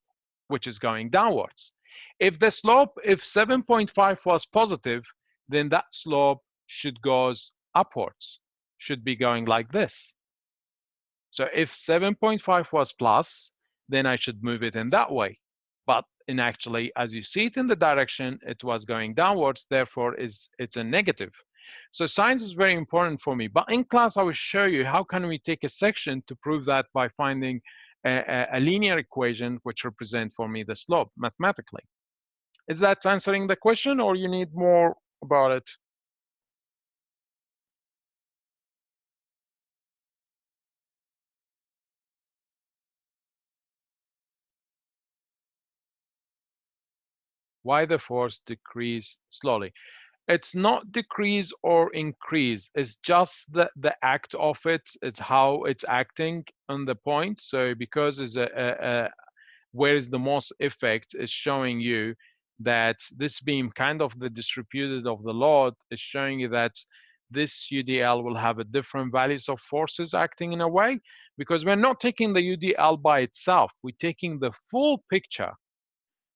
which is going downwards. If the slope, if 7.5 was positive, then that slope should go upwards, should be going like this. So if 7.5 was plus, then I should move it in that way. But in actually, as you see it in the direction, it was going downwards, therefore it's a negative. So science is very important for me. But in class, I will show you how can we take a section to prove that by finding a linear equation which represent for me the slope mathematically. Is that answering the question or you need more about it? Why the force decrease slowly? It's not decrease or increase. It's just the act of it. It's how it's acting on the point. So because it's where is the most effect is showing you that this beam kind of the distributed of the load is showing you that this UDL will have a different values of forces acting in a way, because we're not taking the UDL by itself. We're taking the full picture.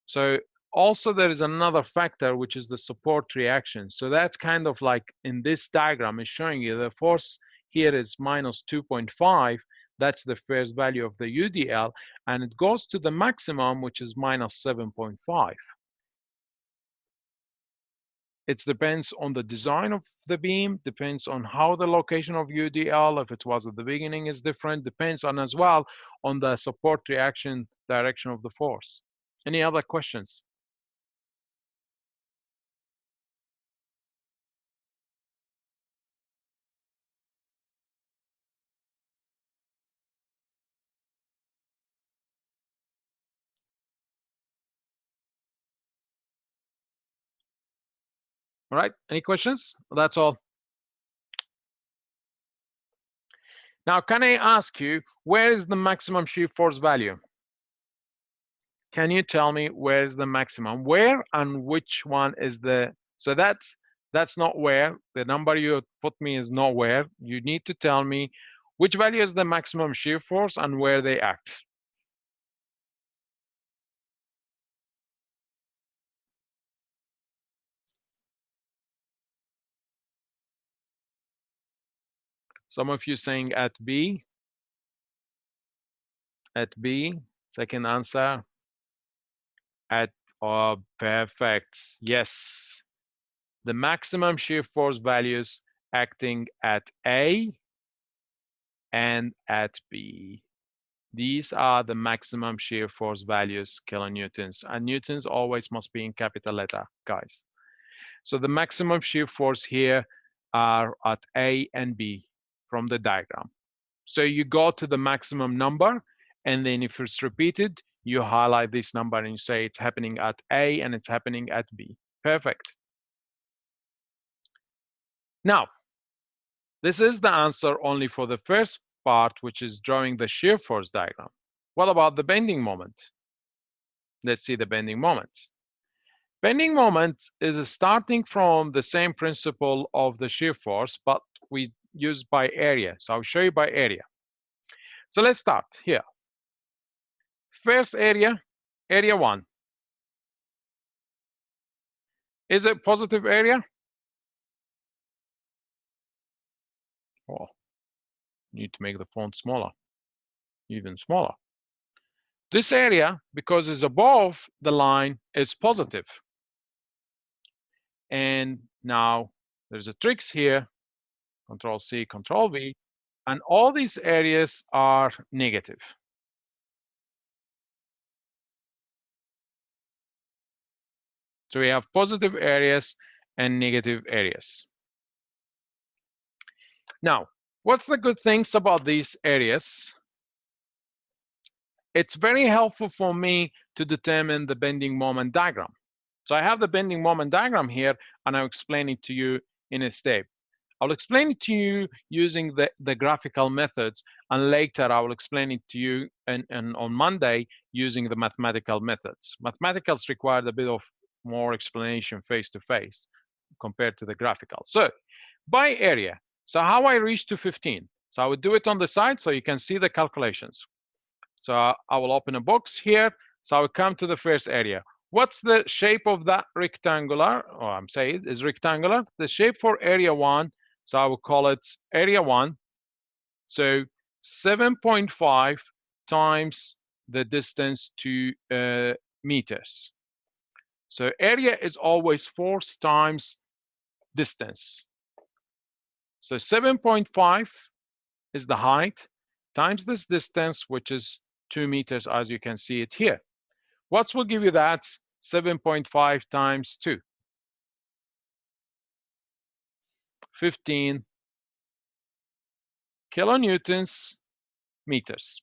So also there is another factor, which is the support reaction. So that's kind of like in this diagram is showing you the force here is minus 2.5. That's the first value of the UDL, and it goes to the maximum, which is minus 7.5. It depends on the design of the beam, depends on how the location of UDL, if it was at the beginning, is different, depends on as well on the support reaction direction of the force. Any other questions? All right, any questions? That's all. Now, can I ask you, where is the maximum shear force value? Can you tell me where is the maximum? Where and which one is the, so that's not where. The number you put me is not where. You need to tell me which value is the maximum shear force and where they act. Some of you saying at B. At B. Second answer. At, oh, perfect. Yes. The maximum shear force values acting at A and at B. These are the maximum shear force values, kilonewtons, and newtons always must be in capital letter, guys. So the maximum shear force here are at A and B from the diagram. So you go to the maximum number, and then if it's repeated, you highlight this number and you say it's happening at A and it's happening at B. Perfect. Now, this is the answer only for the first part, which is drawing the shear force diagram. What about the bending moment? Let's see the bending moment. Bending moment is starting from the same principle of the shear force, but we use by area. So I'll show you by area. So let's start here. First area, area 1. Is it positive area? Oh, need to make the font smaller, even smaller. This area, because it's above the line, is positive. And now there's a tricks here, Control C, Control V, and all these areas are negative. So we have positive areas and negative areas. Now, what's the good things about these areas? It's very helpful for me to determine the bending moment diagram. So I have the bending moment diagram here, and I'll explain it to you in a step. I'll explain it to you using the graphical methods, and later I will explain it to you and on Monday using the mathematical methods. Mathematicals require a bit of more explanation face-to-face compared to the graphical. So by area, so how I reach to 15. So I would do it on the side so you can see the calculations. So I will open a box here. So I will come to the first area. What's the shape of that rectangular? Oh, I'm saying is rectangular. The shape for area 1, so I will call it area 1. So 7.5 times the distance to meters. So area is always force times distance. So 7.5 is the height times this distance, which is 2 meters, as you can see it here. What will give you that? 7.5 times 2. 15 kilonewtons meters.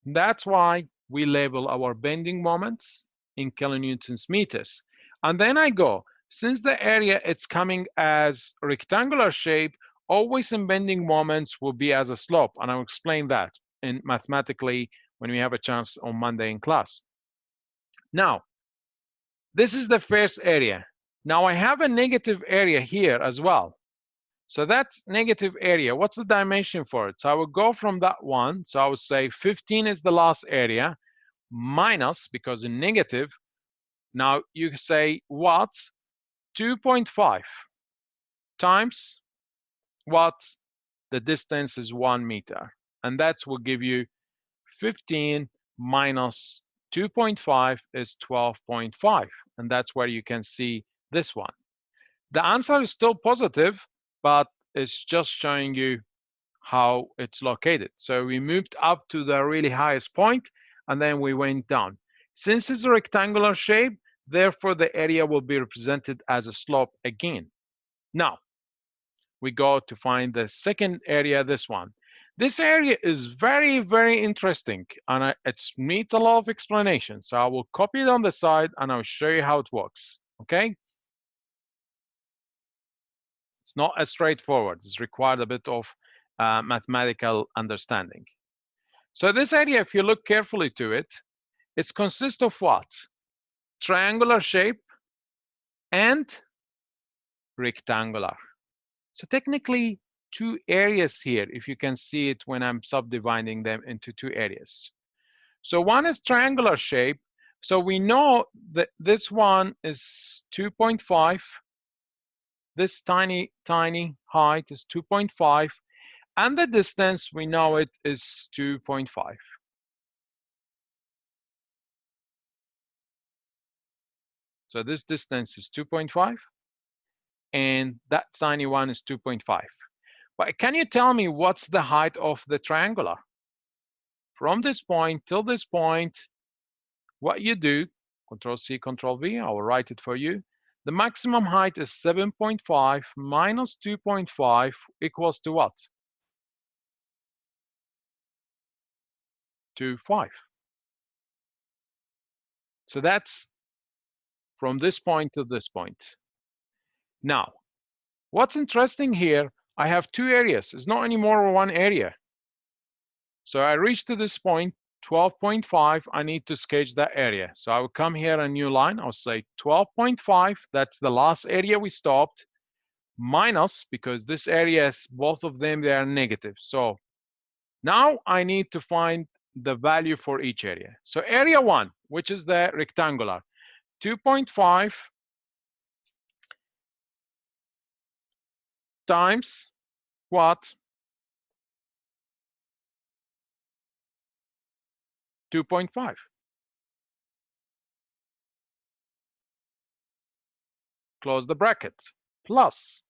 That's why we label our bending moments in kilonewtons meters. And then I go, since the area it's coming as rectangular shape, always in bending moments will be as a slope. And I'll explain that in mathematically when we have a chance on Monday in class. Now, this is the first area. Now I have a negative area here as well. So that's negative area. What's the dimension for it? So I will go from that one. So I will say 15 is the last area minus, because in negative, now you say what? 2.5 times what? The distance is 1 meter. And that's will give you 15 minus 2.5 is 12.5. And that's where you can see this one. The answer is still positive, but it's just showing you how it's located. So we moved up to the really highest point, and then we went down. Since it's a rectangular shape, therefore the area will be represented as a slope again. Now, we go to find the second area, this one. This area is very, very interesting, and it needs a lot of explanation. So I will copy it on the side, and I'll show you how it works, okay? It's not as straightforward. It's required a bit of mathematical understanding. So this area, if you look carefully to it, it consists of what? Triangular shape and rectangular. So technically, two areas here, if you can see it when I'm subdividing them into two areas. So one is triangular shape. So we know that this one is 2.5. This tiny, tiny height is 2.5. And the distance, we know it is 2.5. So this distance is 2.5, and that tiny one is 2.5. But can you tell me what's the height of the triangular? From this point till this point, what you do, Control-C, Control-V, I will write it for you. The maximum height is 7.5 minus 2.5 equals to what? 2.5. So that's from this point to this point. Now, what's interesting here, I have two areas. It's not anymore one area. So I reach to this point, 12.5, I need to sketch that area. So I will come here, a new line. I'll say 12.5, that's the last area we stopped, minus, because this area is, both of them, they are negative. So now I need to find the value for each area. So area 1, which is the rectangular, 2.5 times what? 2.5. Close the bracket. Plus,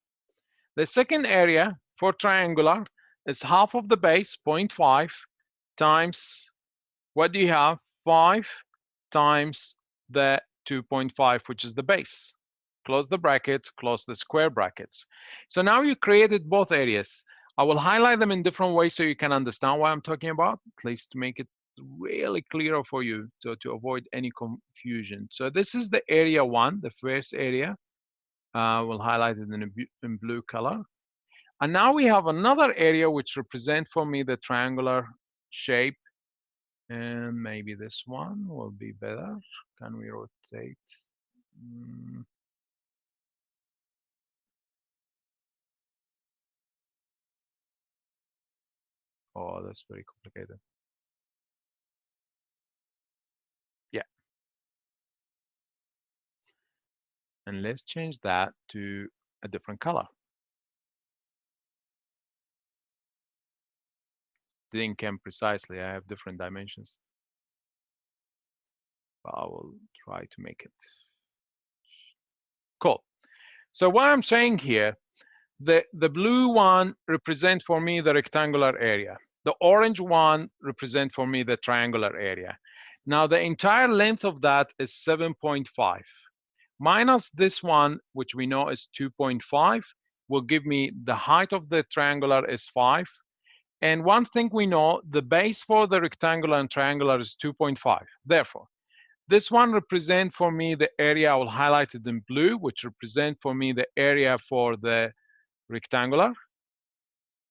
the second area for triangular is half of the base, 0.5, times, what do you have? 5 times the 2.5, which is the base. Close the bracket, close the square brackets. So now you created both areas. I will highlight them in different ways so you can understand what I'm talking about, at least to make it really clear for you, so to avoid any confusion. So this is the area 1, the first area. We'll highlight it in blue color. And now we have another area which represent for me the triangular shape. And maybe this one will be better. Can we rotate? Oh, that's very complicated. Yeah. And let's change that to a different color. Didn't come precisely. I have different dimensions. But I will try to make it. Cool. So what I'm saying here, the blue one represent for me the rectangular area. The orange one represent for me the triangular area. Now the entire length of that is 7.5. Minus this one, which we know is 2.5, will give me the height of the triangular is 5. And one thing we know, the base for the rectangular and triangular is 2.5. Therefore, This one represents for me the area I will highlight it in blue, which represent for me the area for the rectangular.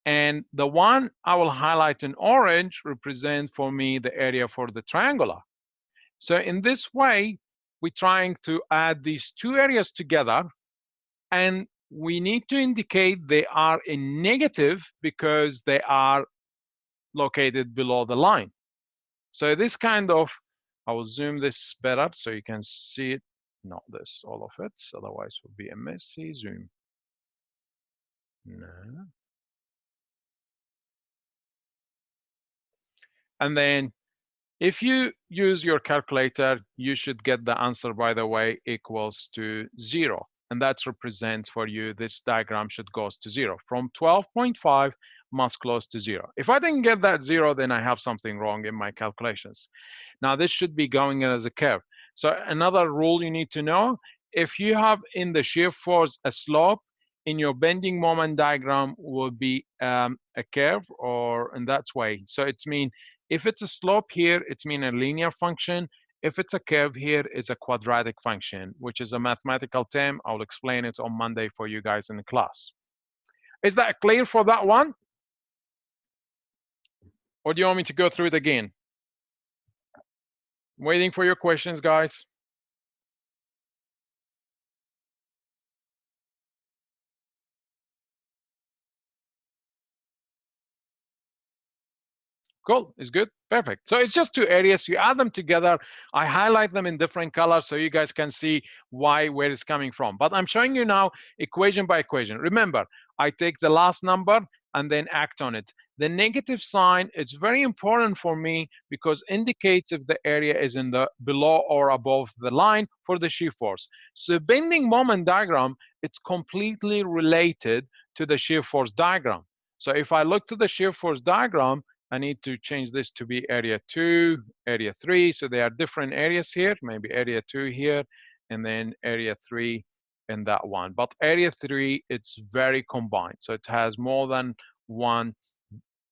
And the one I will highlight in orange represent for me the area for the triangular. So in this way, we're trying to add these two areas together, and we need to indicate they are in negative because they are located below the line. So this kind of, I will zoom this better so you can see it, not this, all of it, otherwise it will be a messy zoom. No. And then if you use your calculator, you should get the answer, by the way, equals to 0. And that's represent for you, this diagram should goes to 0. From 12.5 must close to 0. If I didn't get that 0, then I have something wrong in my calculations. Now this should be going in as a curve. So another rule you need to know, if you have in the shear force a slope, in your bending moment diagram will be a curve, or in that way. So it's mean, if it's a slope here, it's mean a linear function. If it's a curve here, it's a quadratic function, which is a mathematical term. I'll explain it on Monday for you guys in the class. Is that clear for that one? Or do you want me to go through it again? Waiting for your questions, guys. Cool, it's good, perfect. So it's just two areas, you add them together. I highlight them in different colors so you guys can see where it's coming from. But I'm showing you now equation by equation. Remember, I take the last number and then act on it. The negative sign is very important for me because indicates if the area is in the below or above the line for the shear force. So bending moment diagram, it's completely related to the shear force diagram. So if I look to the shear force diagram, I need to change this to be area 2, area 3. So there are different areas here, maybe area 2 here, and then area 3 in that one. But area 3, it's very combined. So it has more than one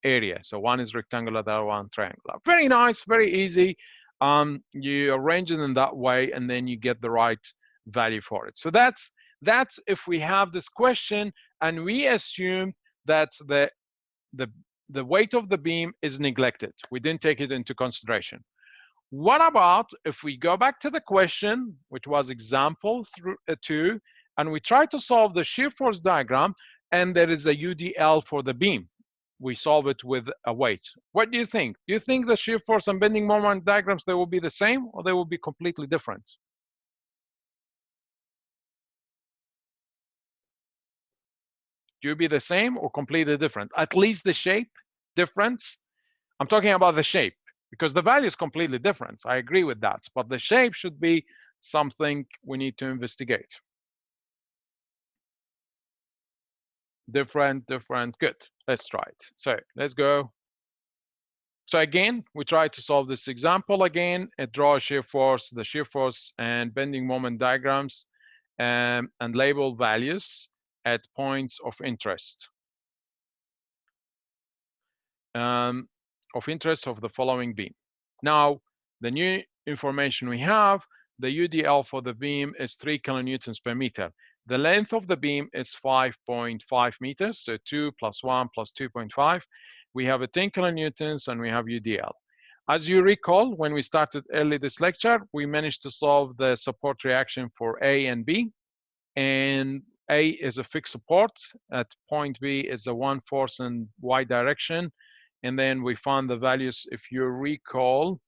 area. So one is rectangular, the other one triangular. Very nice, very easy. You arrange it in that way, and then you get the right value for it. So that's if we have this question, and we assume that the weight of the beam is neglected. We didn't take it into consideration. What about if we go back to the question, which was example 2, and we try to solve the shear force diagram, and there is a UDL for the beam. We solve it with a weight. What do you think? Do you think the shear force and bending moment diagrams, they will be the same, or they will be completely different? Do you be the same or completely different? At least the shape difference. I'm talking about the shape because the value is completely different. I agree with that, but the shape should be something we need to investigate. Different, good. Let's try it. So let's go. So again, we try to solve this example again and draw a shear force, the shear force and bending moment diagrams, and label values at points of interest. Of the following beam. Now, the new information we have, the UDL for the beam is 3 kilonewtons per meter. The length of the beam is 5.5 meters, so 2 plus 1 plus 2.5. We have a 10 kilonewtons and we have UDL. As you recall, when we started early this lecture, we managed to solve the support reaction for A and B. And A is a fixed support, at point B is a one force in Y direction. And then we found the values, if you recall,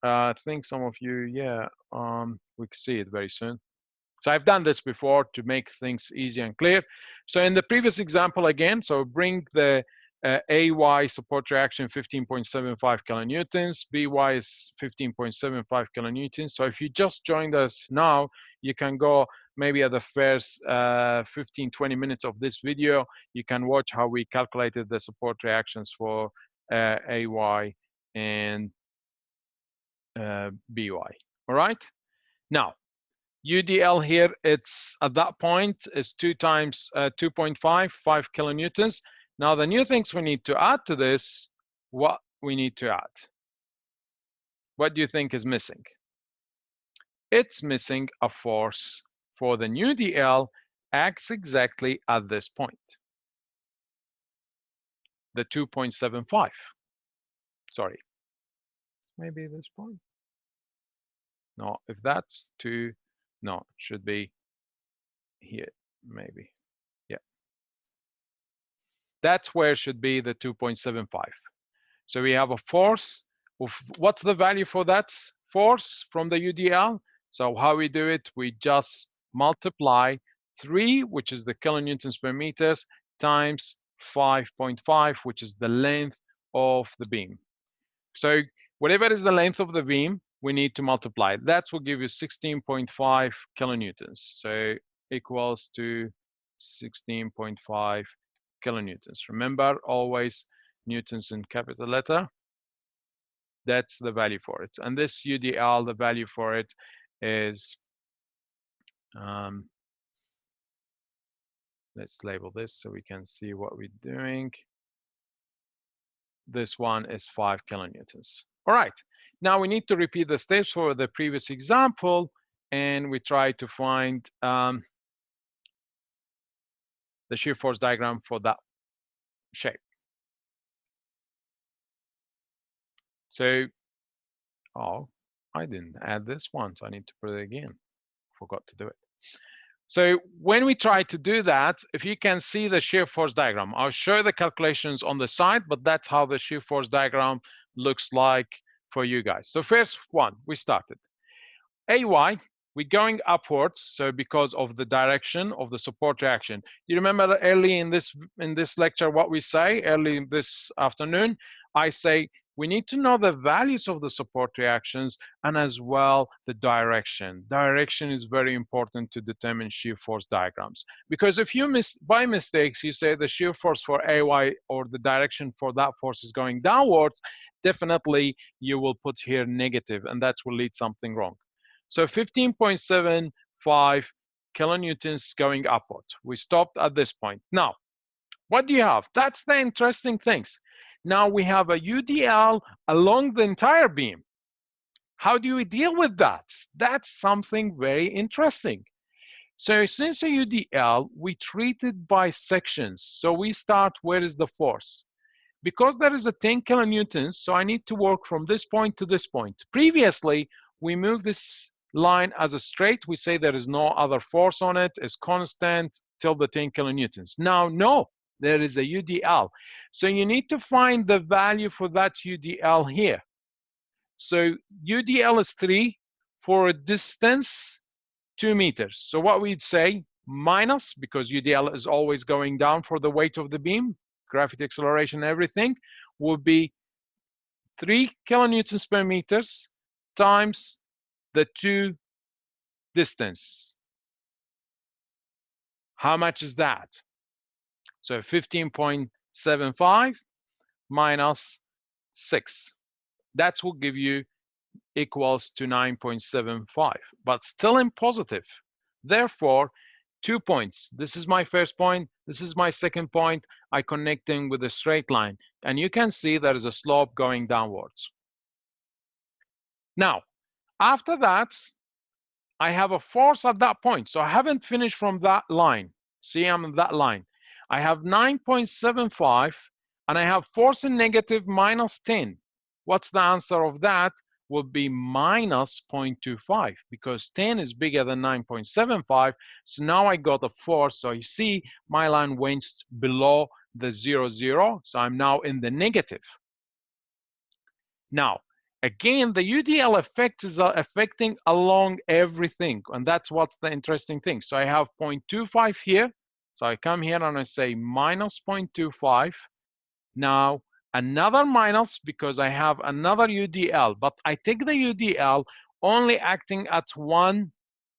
I think some of you, yeah, we can see it very soon. So I've done this before to make things easy and clear. So in the previous example again, so bring the AY support reaction 15.75 kilonewtons, BY is 15.75 kilonewtons. So if you just joined us now, you can go maybe at the first 15-20 minutes of this video, you can watch how we calculated the support reactions for AY and BY. All right. Now, UDL here, it's at that point is 2 times 2.5, 5 kilonewtons. Now, the new things we need to add to this, what we need to add? What do you think is missing? it's missing a force for the new DL acts exactly at this point, the 2.75. Sorry, maybe this point. No, if that's 2, no, it should be here, maybe. Yeah, that's where it should be the 2.75. So we have a force of, what's the value for that force from the UDL? So how we do it, we just multiply 3, which is the kilonewtons per meters, times 5.5, which is the length of the beam. So whatever is the length of the beam, we need to multiply. That will give you 16.5 kilonewtons. So equals to 16.5 kilonewtons. Remember, always newtons in capital letter. That's the value for it. And this UDL, the value for it is, let's label this so we can see what we're doing. This one is 5 kilonewtons. All right, now we need to repeat the steps for the previous example, and we try to find the shear force diagram for that shape. So, oh, I didn't add this one, so I need to put it again. Forgot to do it. So when we try to do that, if you can see the shear force diagram, I'll show the calculations on the side, but that's how the shear force diagram looks like for you guys. So first one, we started. AY, we're going upwards, so because of the direction of the support reaction. You remember early in this lecture what we say early this afternoon? I say we need to know the values of the support reactions and as well the direction. Direction is very important to determine shear force diagrams, because if you by mistakes you say the shear force for AY or the direction for that force is going downwards, definitely you will put here negative, and that will lead something wrong. So 15.75 kilonewtons going upward. We stopped at this point. Now, what do you have? That's the interesting things. Now we have a UDL along the entire beam. How do we deal with that? That's something very interesting. So since a UDL, we treat it by sections. So we start, where is the force? Because there is a 10 kilonewtons, so I need to work from this point to this point. Previously, we moved this line as a straight. We say there is no other force on it, it's constant till the 10 kilonewtons. Now, no, there is a UDL. So you need to find the value for that UDL here. So UDL is 3 for a distance 2 meters. So what we'd say, minus, because UDL is always going down for the weight of the beam, gravity, acceleration, everything, would be 3 kilonewtons per meters times the 2 distance. How much is that? So 15.75 minus 6. That will give you equals to 9.75, but still in positive. Therefore, 2 points. This is my first point. This is my second point. I connect them with a straight line. And you can see there is a slope going downwards. Now, after that, I have a force at that point. So I haven't finished from that line. See, I'm in that line. I have 9.75 and I have force in negative minus 10. What's the answer of that? Would be minus 0.25 because 10 is bigger than 9.75. So now I got a force. So you see my line went below the 0, 0. So I'm now in the negative. Now, again, the UDL effect is affecting along everything. And that's what's the interesting thing. So I have 0.25 here. So I come here and I say minus 0.25. Now, another minus because I have another UDL, but I take the UDL only acting at 1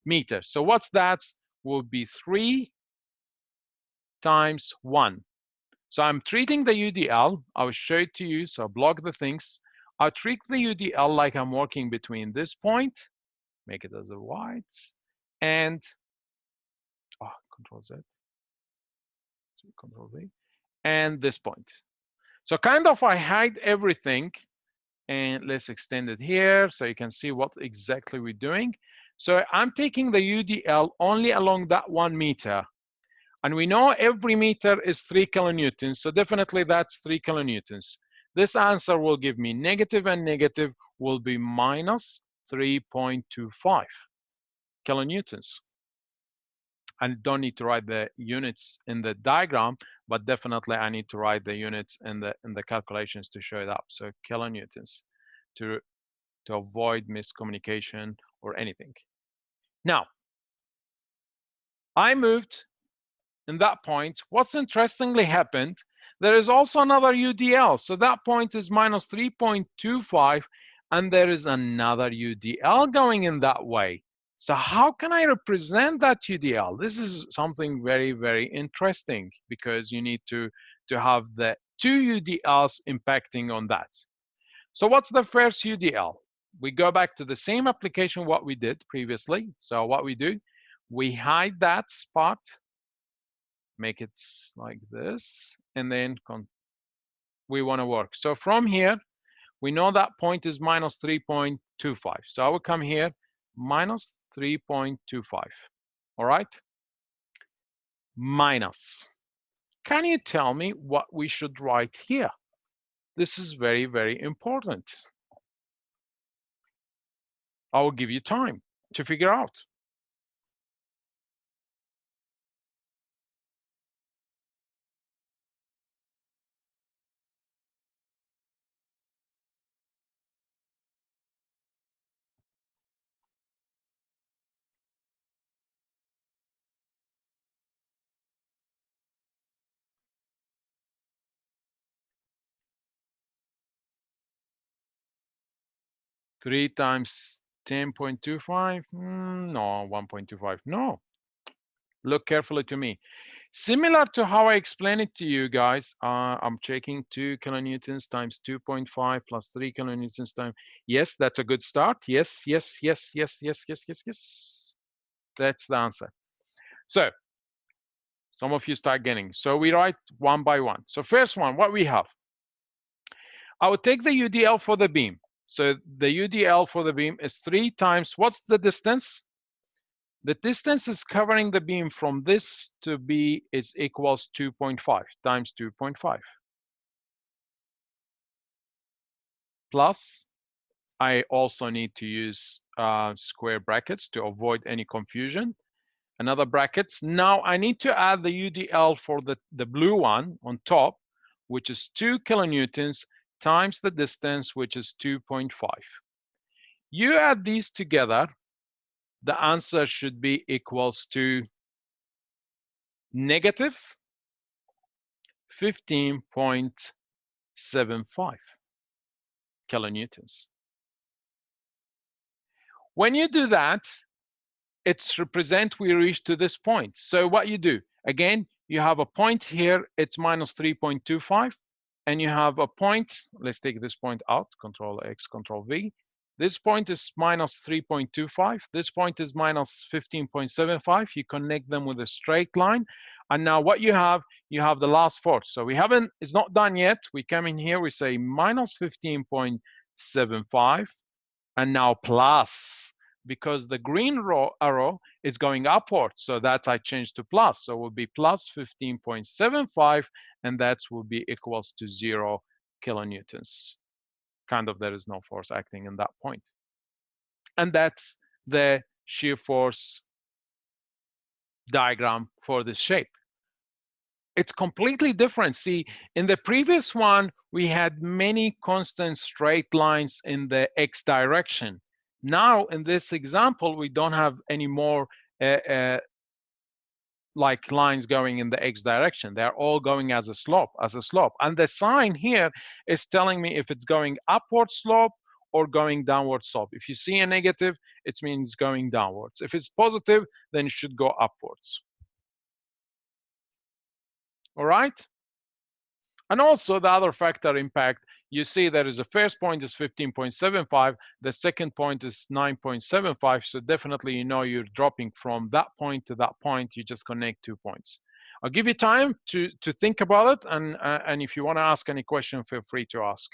meter. So what's that? Will be 3 times 1. So I'm treating the UDL. I will show it to you. So block the things. I'll treat the UDL like I'm working between this point, make it as a white, and Control Z, Control V, and this point. So kind of I hide everything, and let's extend it here so you can see what exactly we're doing. So I'm taking the UDL only along that 1 meter. And we know every meter is 3 kilonewtons, so definitely that's 3 kilonewtons. This answer will give me negative, and negative will be minus 3.25 kilonewtons. I don't need to write the units in the diagram, but definitely I need to write the units in the calculations to show it up. So kilonewtons to avoid miscommunication or anything. Now, I moved in that point. What's interestingly happened, there is also another UDL. So that point is minus 3.25, and there is another UDL going in that way. So how can I represent that UDL? This is something very, very interesting, because you need to have the two UDLs impacting on that. So what's the first UDL? We go back to the same application what we did previously. So what we do, we hide that spot, make it like this, and then we want to work. So from here, we know that point is minus 3.25. So I will come here, minus 3.25. All right? Minus. Can you tell me what we should write here? This is very, very important. I will give you time to figure out. Three times 10.25? No, 1.25. No. Look carefully to me. Similar to how I explained it to you guys, I'm checking 2 kilonewtons times 2.5 plus 3 kilonewtons times. Yes, that's a good start. Yes, yes, yes, yes, yes, yes, yes, yes. That's the answer. So some of you start getting. So we write one by one. So first one, what we have. I would take the UDL for the beam. So the UDL for the beam is 3 times, what's the distance? The distance is covering the beam from this to B is equals 2.5 times 2.5. Plus, I also need to use square brackets to avoid any confusion. Another brackets. Now I need to add the UDL for the blue one on top, which is 2 kilonewtons times the distance, which is 2.5. You add these together, the answer should be equals to negative 15.75 kilonewtons. When you do that, it's represent we reach to this point. So what you do, again, you have a point here, it's minus 3.25, and you have a point, let's take this point out, Control X, Control V. This point is minus 3.25. This point is minus 15.75. You connect them with a straight line. And now what you have the last force. So we haven't, it's not done yet. We come in here, we say minus 15.75, and now plus, because the green arrow is going upward. So that I changed to plus. So it will be plus 15.75, and that will be equals to 0 kilonewtons. Kind of there is no force acting in that point. And that's the shear force diagram for this shape. It's completely different. See, in the previous one, we had many constant straight lines in the X direction. Now, in this example, we don't have any more like lines going in the X direction. They're all going as a slope, And the sign here is telling me if it's going upward slope or going downward slope. If you see a negative, it means going downwards. If it's positive, then it should go upwards. All right? And also the other factor impact, you see there is a first point is 15.75, the second point is 9.75, so definitely you know you're dropping from that point to that point, you just connect 2 points. I'll give you time to think about it, and if you want to ask any question, feel free to ask.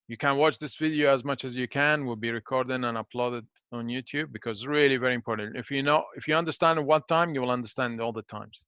You can watch this video as much as you can. Will be recorded and uploaded on YouTube because it's really very important. If you understand at one time, you will understand all the times.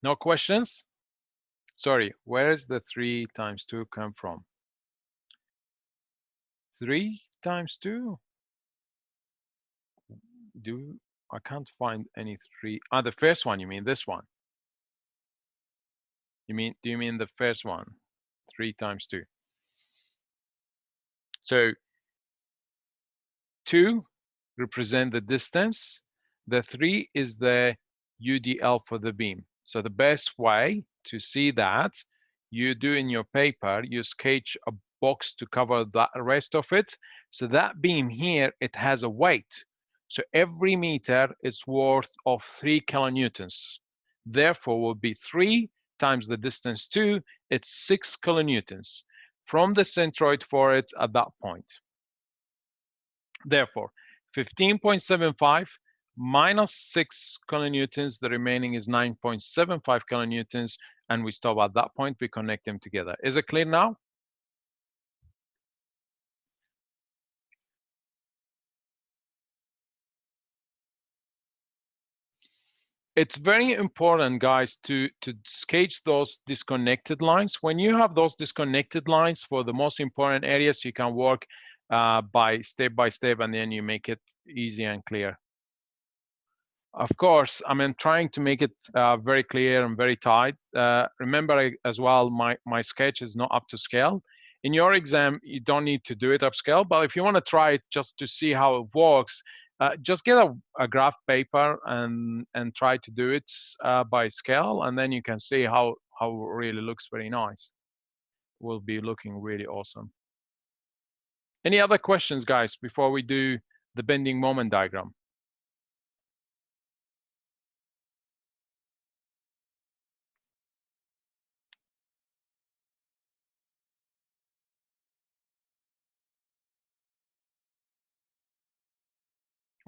No questions? Sorry, where is the 3 times 2 come from? 3 times 2? I can't find any 3. Ah, the first one, you mean this one? Do you mean the first one? 3 times 2. So 2 represent the distance. The 3 is the UDL for the beam. So the best way to see that, you do in your paper, you sketch a box to cover the rest of it. So that beam here, it has a weight. So every meter is worth of 3 kilonewtons. Therefore, will be 3 times the distance 2, it's 6 kilonewtons from the centroid for it at that point. Therefore, 15.75 minus 6 kilonewtons, the remaining is 9.75 kilonewtons, and we stop at that point, we connect them together. Is it clear now? It's very important, guys, to sketch those disconnected lines. When you have those disconnected lines for the most important areas, you can work by step, and then you make it easy and clear. Of course, I mean, trying to make it very clear and very tight. Remember as well, my sketch is not up to scale. In your exam, you don't need to do it upscale, but if you want to try it just to see how it works, just get a graph paper and try to do it by scale, and then you can see how it really looks very nice. Will be looking really awesome. Any other questions, guys, before we do the bending moment diagram?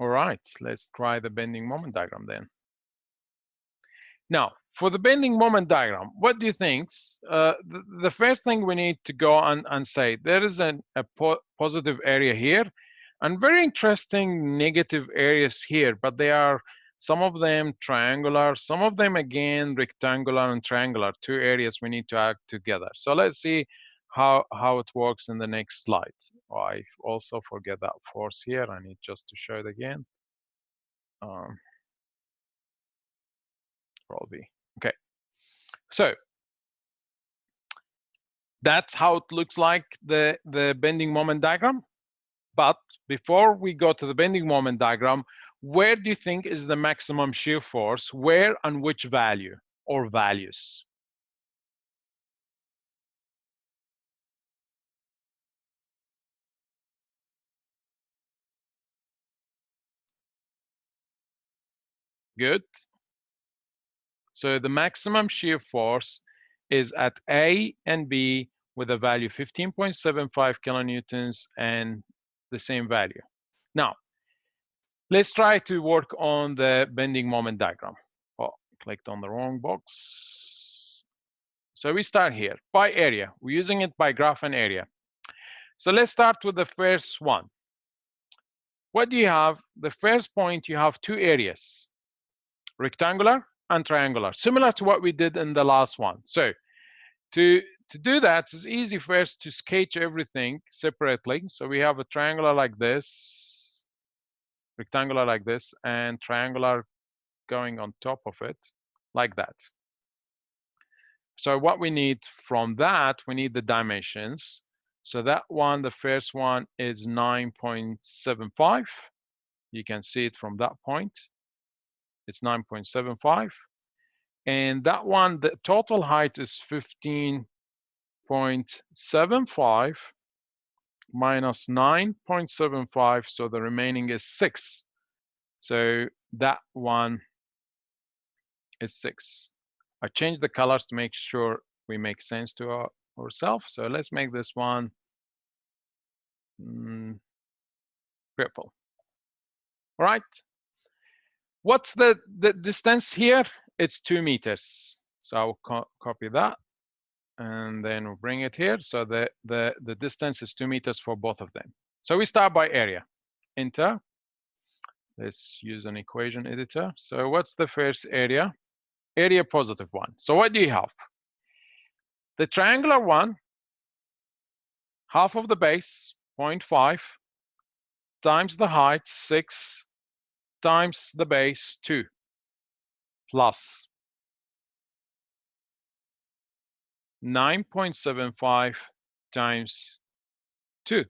All right, let's try the bending moment diagram then. Now, for the bending moment diagram, what do you think? The first thing we need to go and say, there is a positive area here and very interesting negative areas here, but they are, some of them triangular, some of them again rectangular and triangular, 2 areas we need to add together. So let's see how it works in the next slide. Oh, I also forget that force here. I need just to show it again. Probably. Okay. So that's how it looks like, the bending moment diagram. But before we go to the bending moment diagram, where do you think is the maximum shear force? Where and which value or values? Good. So the maximum shear force is at A and B with a value 15.75 kilonewtons and the same value. Now, let's try to work on the bending moment diagram. Oh, clicked on the wrong box. So we start here by area. We're using it by graph and area. So let's start with the first one. What do you have? The first point, you have 2 areas, rectangular and triangular, similar to what we did in the last one. So to do that, it's easy first to sketch everything separately. So we have a triangular like this, rectangular like this, and triangular going on top of it like that. So what we need from that, we need the dimensions. So that one, the first one is 9.75. You can see it from that point. it's 9.75. And that one, the total height is 15.75 minus 9.75, so the remaining is 6. So that one is 6. I changed the colors to make sure we make sense to ourselves. So let's make this one purple. All right. What's the distance here? It's 2 meters. So I'll copy that, and then we'll bring it here. So the distance is 2 meters for both of them. So we start by area. Enter. Let's use an equation editor. So what's the first area? Area positive 1. So what do you have? The triangular one, half of the base, 0.5, times the height, 6, times the base, 2, plus 9.75 times 2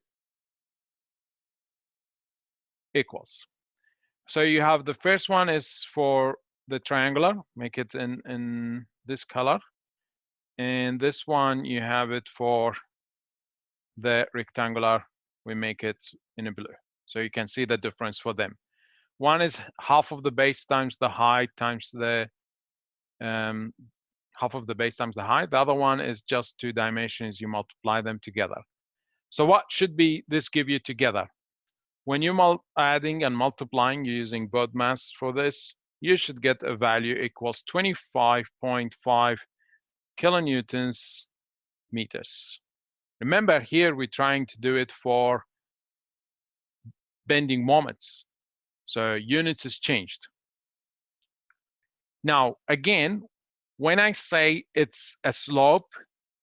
equals. So you have the first one is for the triangular, make it in this color. And this one, you have it for the rectangular, we make it in a blue. So you can see the difference for them. One is half of the base times the height times the half of the base times the height. The other one is just 2 dimensions, you multiply them together. So what should be this give you together? When you're adding and multiplying using both maths for this, you should get a value equals 25.5 kilonewtons meters. Remember, here we're trying to do it for bending moments. So units is changed. Now, again, when I say it's a slope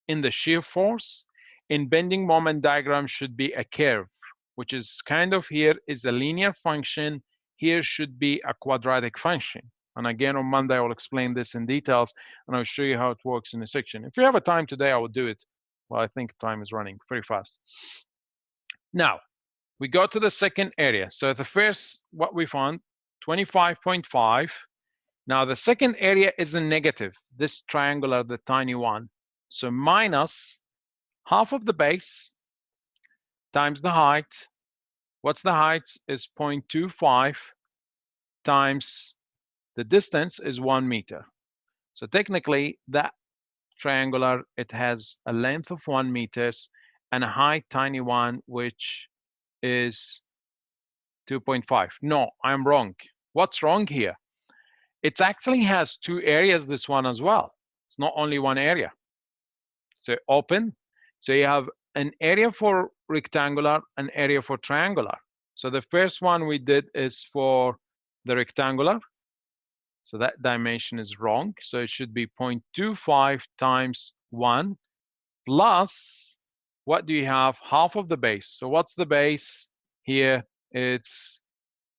in the shear force, in bending moment diagram should be a curve, which is kind of here is a linear function. Here should be a quadratic function. And again, on Monday, I will explain this in details, and I'll show you how it works in a section. If you have a time today, I will do it. Well, I think time is running pretty fast. Now, we go to the second area. So the first, what we found, 25.5. Now, the second area is a negative, this triangular, the tiny one. So minus half of the base times the height. What's the height? Is 0.25 times the distance is 1 meter. So technically, that triangular, it has a length of 1 meters and a height, tiny one, which is 2.5. No, I'm wrong. What's wrong here? It actually has 2 areas, this one as well. It's not only one area. So open. So you have an area for rectangular, an area for triangular. So the first one we did is for the rectangular. So that dimension is wrong. So it should be 0.25 times 1 plus, what do you have? Half of the base. So what's the base here? It's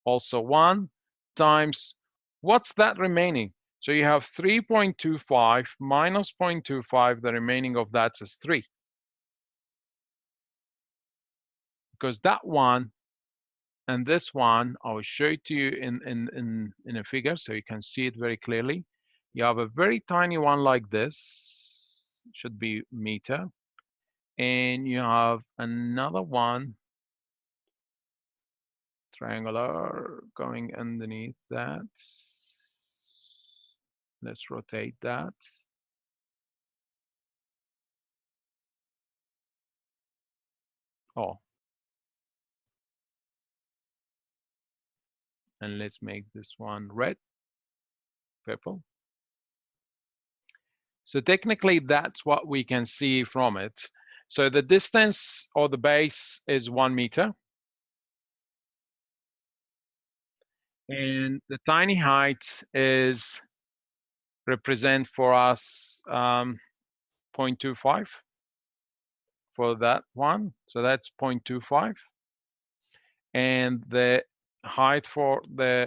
also 1 times, what's that remaining? So you have 3.25 minus 0.25, the remaining of that is 3. Because that one and this one, I will show it to you in a figure so you can see it very clearly. You have a very tiny one like this, should be meter. And you have another one, triangular, going underneath that. Let's rotate that. Oh. And let's make this one red, purple. So technically, that's what we can see from it. So the distance or the base is 1 meter. And the tiny height is represent for us 0.25 for that one. So that's 0.25. And the height for the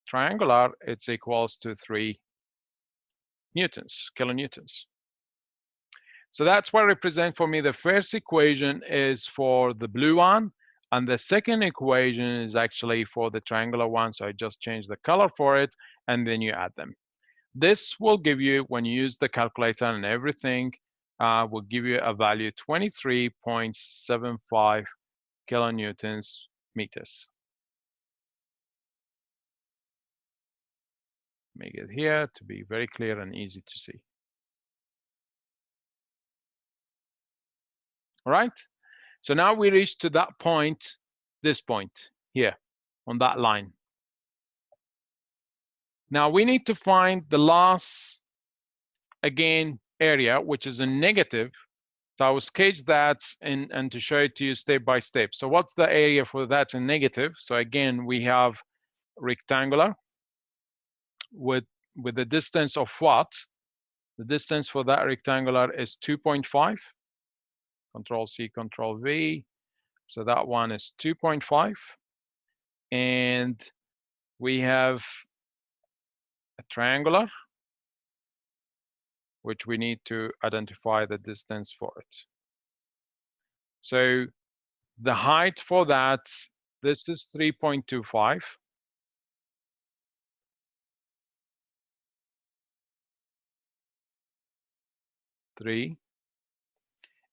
triangular, it's equals to 3 newtons, kilonewtons. So that's what represent for me. The first equation is for the blue one, And the second equation is actually for the triangular one, so I just changed the color for it, and then you add them. This will give you, when you use the calculator and everything, will give you a value 23.75 kilonewtons meters. Make it here to be very clear and easy to see. All right, so now we reach to that point, this point here on that line. Now we need to find the last, again, area, which is a negative. So I will sketch that and to show it to you step by step. So what's the area for that in negative? So again, we have rectangular with the distance of what? The distance for that rectangular is 2.5. Control C, Control V. So that one is 2.5. And we have a triangular, which we need to identify the distance for it. So the height for that, this is 3.25.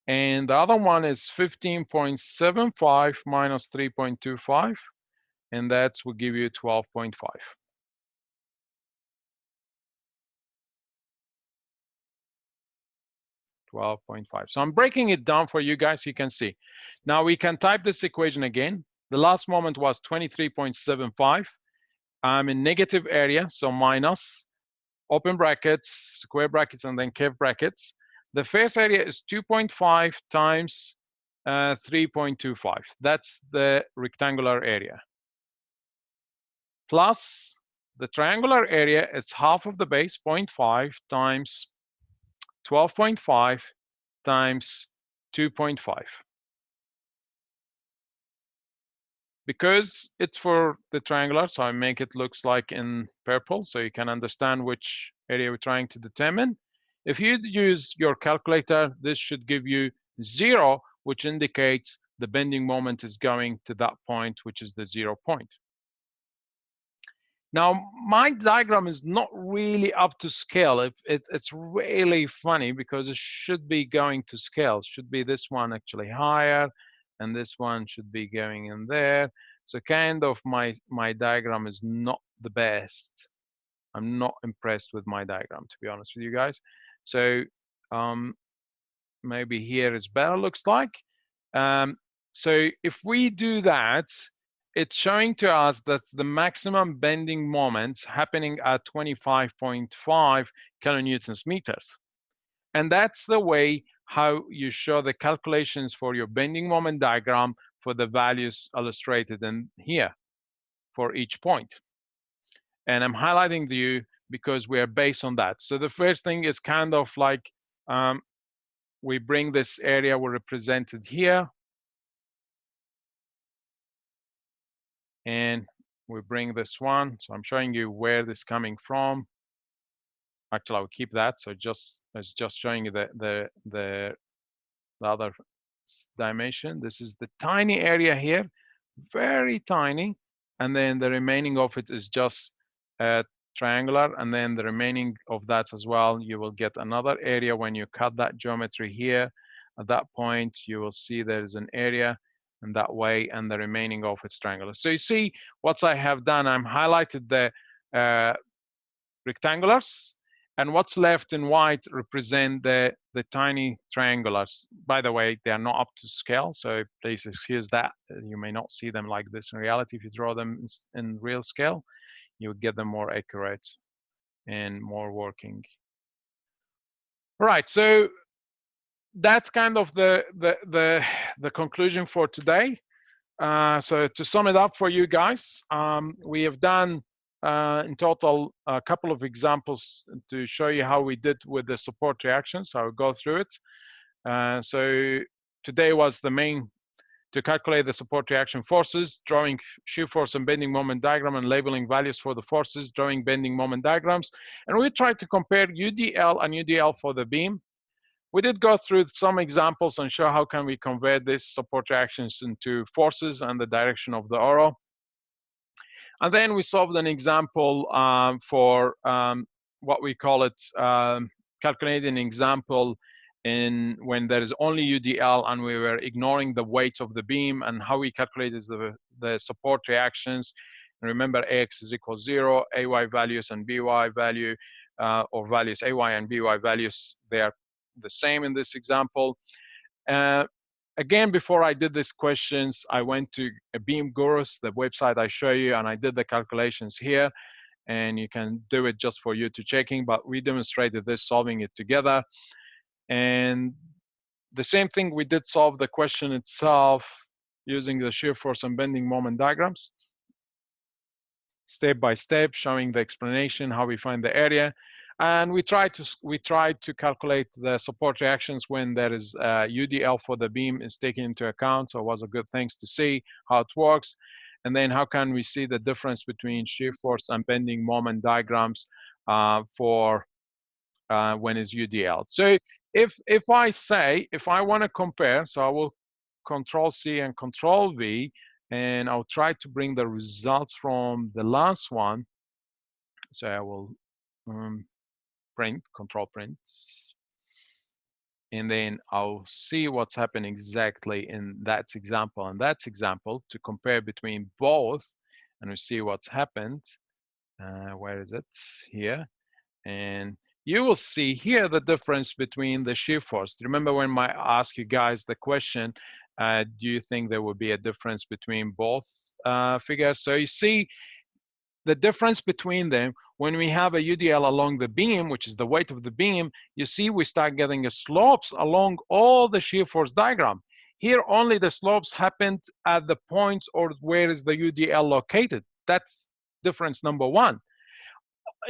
And the other one is 15.75 minus 3.25, and that will give you 12.5. 12.5. So I'm breaking it down for you guys so you can see. Now we can type this equation again. The last moment was 23.75. I'm in negative area, so minus, open brackets, square brackets, and then curved brackets. The first area is 2.5 times 3.25. That's the rectangular area. Plus the triangular area, it's half of the base, 0.5 times 12.5 times 2.5. Because it's for the triangular, so I make it looks like in purple so you can understand which area we're trying to determine. If you use your calculator, this should give you 0, which indicates the bending moment is going to that point, which is the 0 point. Now, my diagram is not really up to scale. It's really funny because it should be going to scale. It should be this one actually higher, and this one should be going in there. So kind of my diagram is not the best. I'm not impressed with my diagram, to be honest with you guys. So maybe here is better, looks like. So if we do that, it's showing to us that the maximum bending moment happening at 25.5 kilonewtons meters. And that's the way how you show the calculations for your bending moment diagram for the values illustrated in here for each point. And I'm highlighting to you because we are based on that. So the first thing is kind of like we bring this area we represented here, and we bring this one. So I'm showing you where this is coming from. Actually, I'll keep that. So it's just showing you the other dimension. This is the tiny area here, very tiny, and then the remaining of it is just triangular, and then the remaining of that as well, you will get another area when you cut that geometry here. At that point, you will see there's an area in that way, and the remaining of it's triangular. So you see what I have done, I'm highlighted the rectangulars, and what's left in white represent the tiny triangulars. By the way, they are not up to scale, so please excuse that. You may not see them like this in reality. If you draw them in real scale, you would get them more accurate and more working. All right, so that's kind of the conclusion for today. So to sum it up for you guys, we have done in total a couple of examples to show you how we did with the support reactions. So I'll go through it. So today was the main to calculate the support reaction forces, drawing shear force and bending moment diagram and labeling values for the forces, drawing bending moment diagrams. And we tried to compare UDL and UDL for the beam. We did go through some examples and show how can we convert these support reactions into forces and the direction of the arrow. And then we solved an example for what we call it, calculating an example in when there is only UDL and we were ignoring the weight of the beam, and how we calculated the support reactions. And remember, AX is equal 0, AY values and BY value, or values AY and BY values, they are the same in this example. Again, before I did these questions, I went to Beam Gurus, the website I show you, and I did the calculations here. And you can do it just for you to checking, but we demonstrated this solving it together. And the same thing, we did solve the question itself using the shear force and bending moment diagrams, step by step, showing the explanation, how we find the area. And we tried to calculate the support reactions when there is UDL for the beam is taken into account. So it was a good thing to see how it works. And then how can we see the difference between shear force and bending moment diagrams for when is UDL. So if I want to compare, so I will Control C and Control V, and I'll try to bring the results from the last one. So I will print, Control Print, and then I'll see what's happening exactly in that example and that example to compare between both, and we see what's happened. Where is it? Here. And you will see here the difference between the shear force. Remember when I asked you guys the question, do you think there will be a difference between both figures? So you see the difference between them. When we have a UDL along the beam, which is the weight of the beam, you see we start getting a slopes along all the shear force diagram. Here only the slopes happened at the points or where is the UDL located. That's difference number one.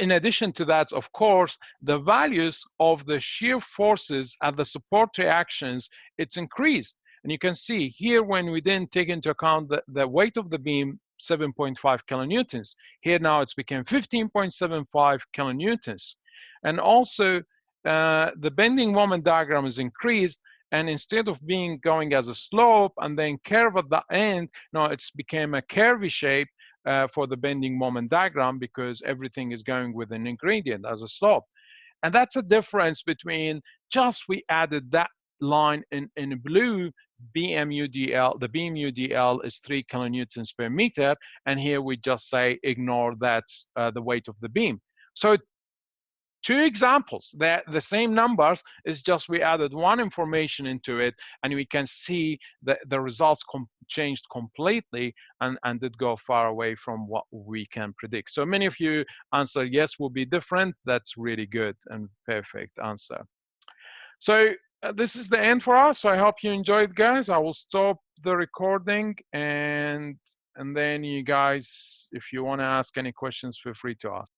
In addition to that, of course, the values of the shear forces and the support reactions, it's increased. And you can see here when we didn't take into account the weight of the beam, 7.5 kilonewtons. Here now it's became 15.75 kilonewtons. And also the bending moment diagram is increased, and instead of going as a slope and then curve at the end, now it's became a curvy shape for the bending moment diagram, because everything is going with an ingredient as a slope. And that's a difference between just we added that line in blue, BMUDL, the beam UDL is 3 kilonewtons per meter, and here we just say ignore that, the weight of the beam. So two examples, they're the same numbers, is just we added one information into it, and we can see that the results changed completely and did go far away from what we can predict. So many of you answer yes will be different. That's really good and perfect answer. So this is the end for us. So I hope you enjoyed, guys. I will stop the recording, and then you guys, if you want to ask any questions, feel free to ask.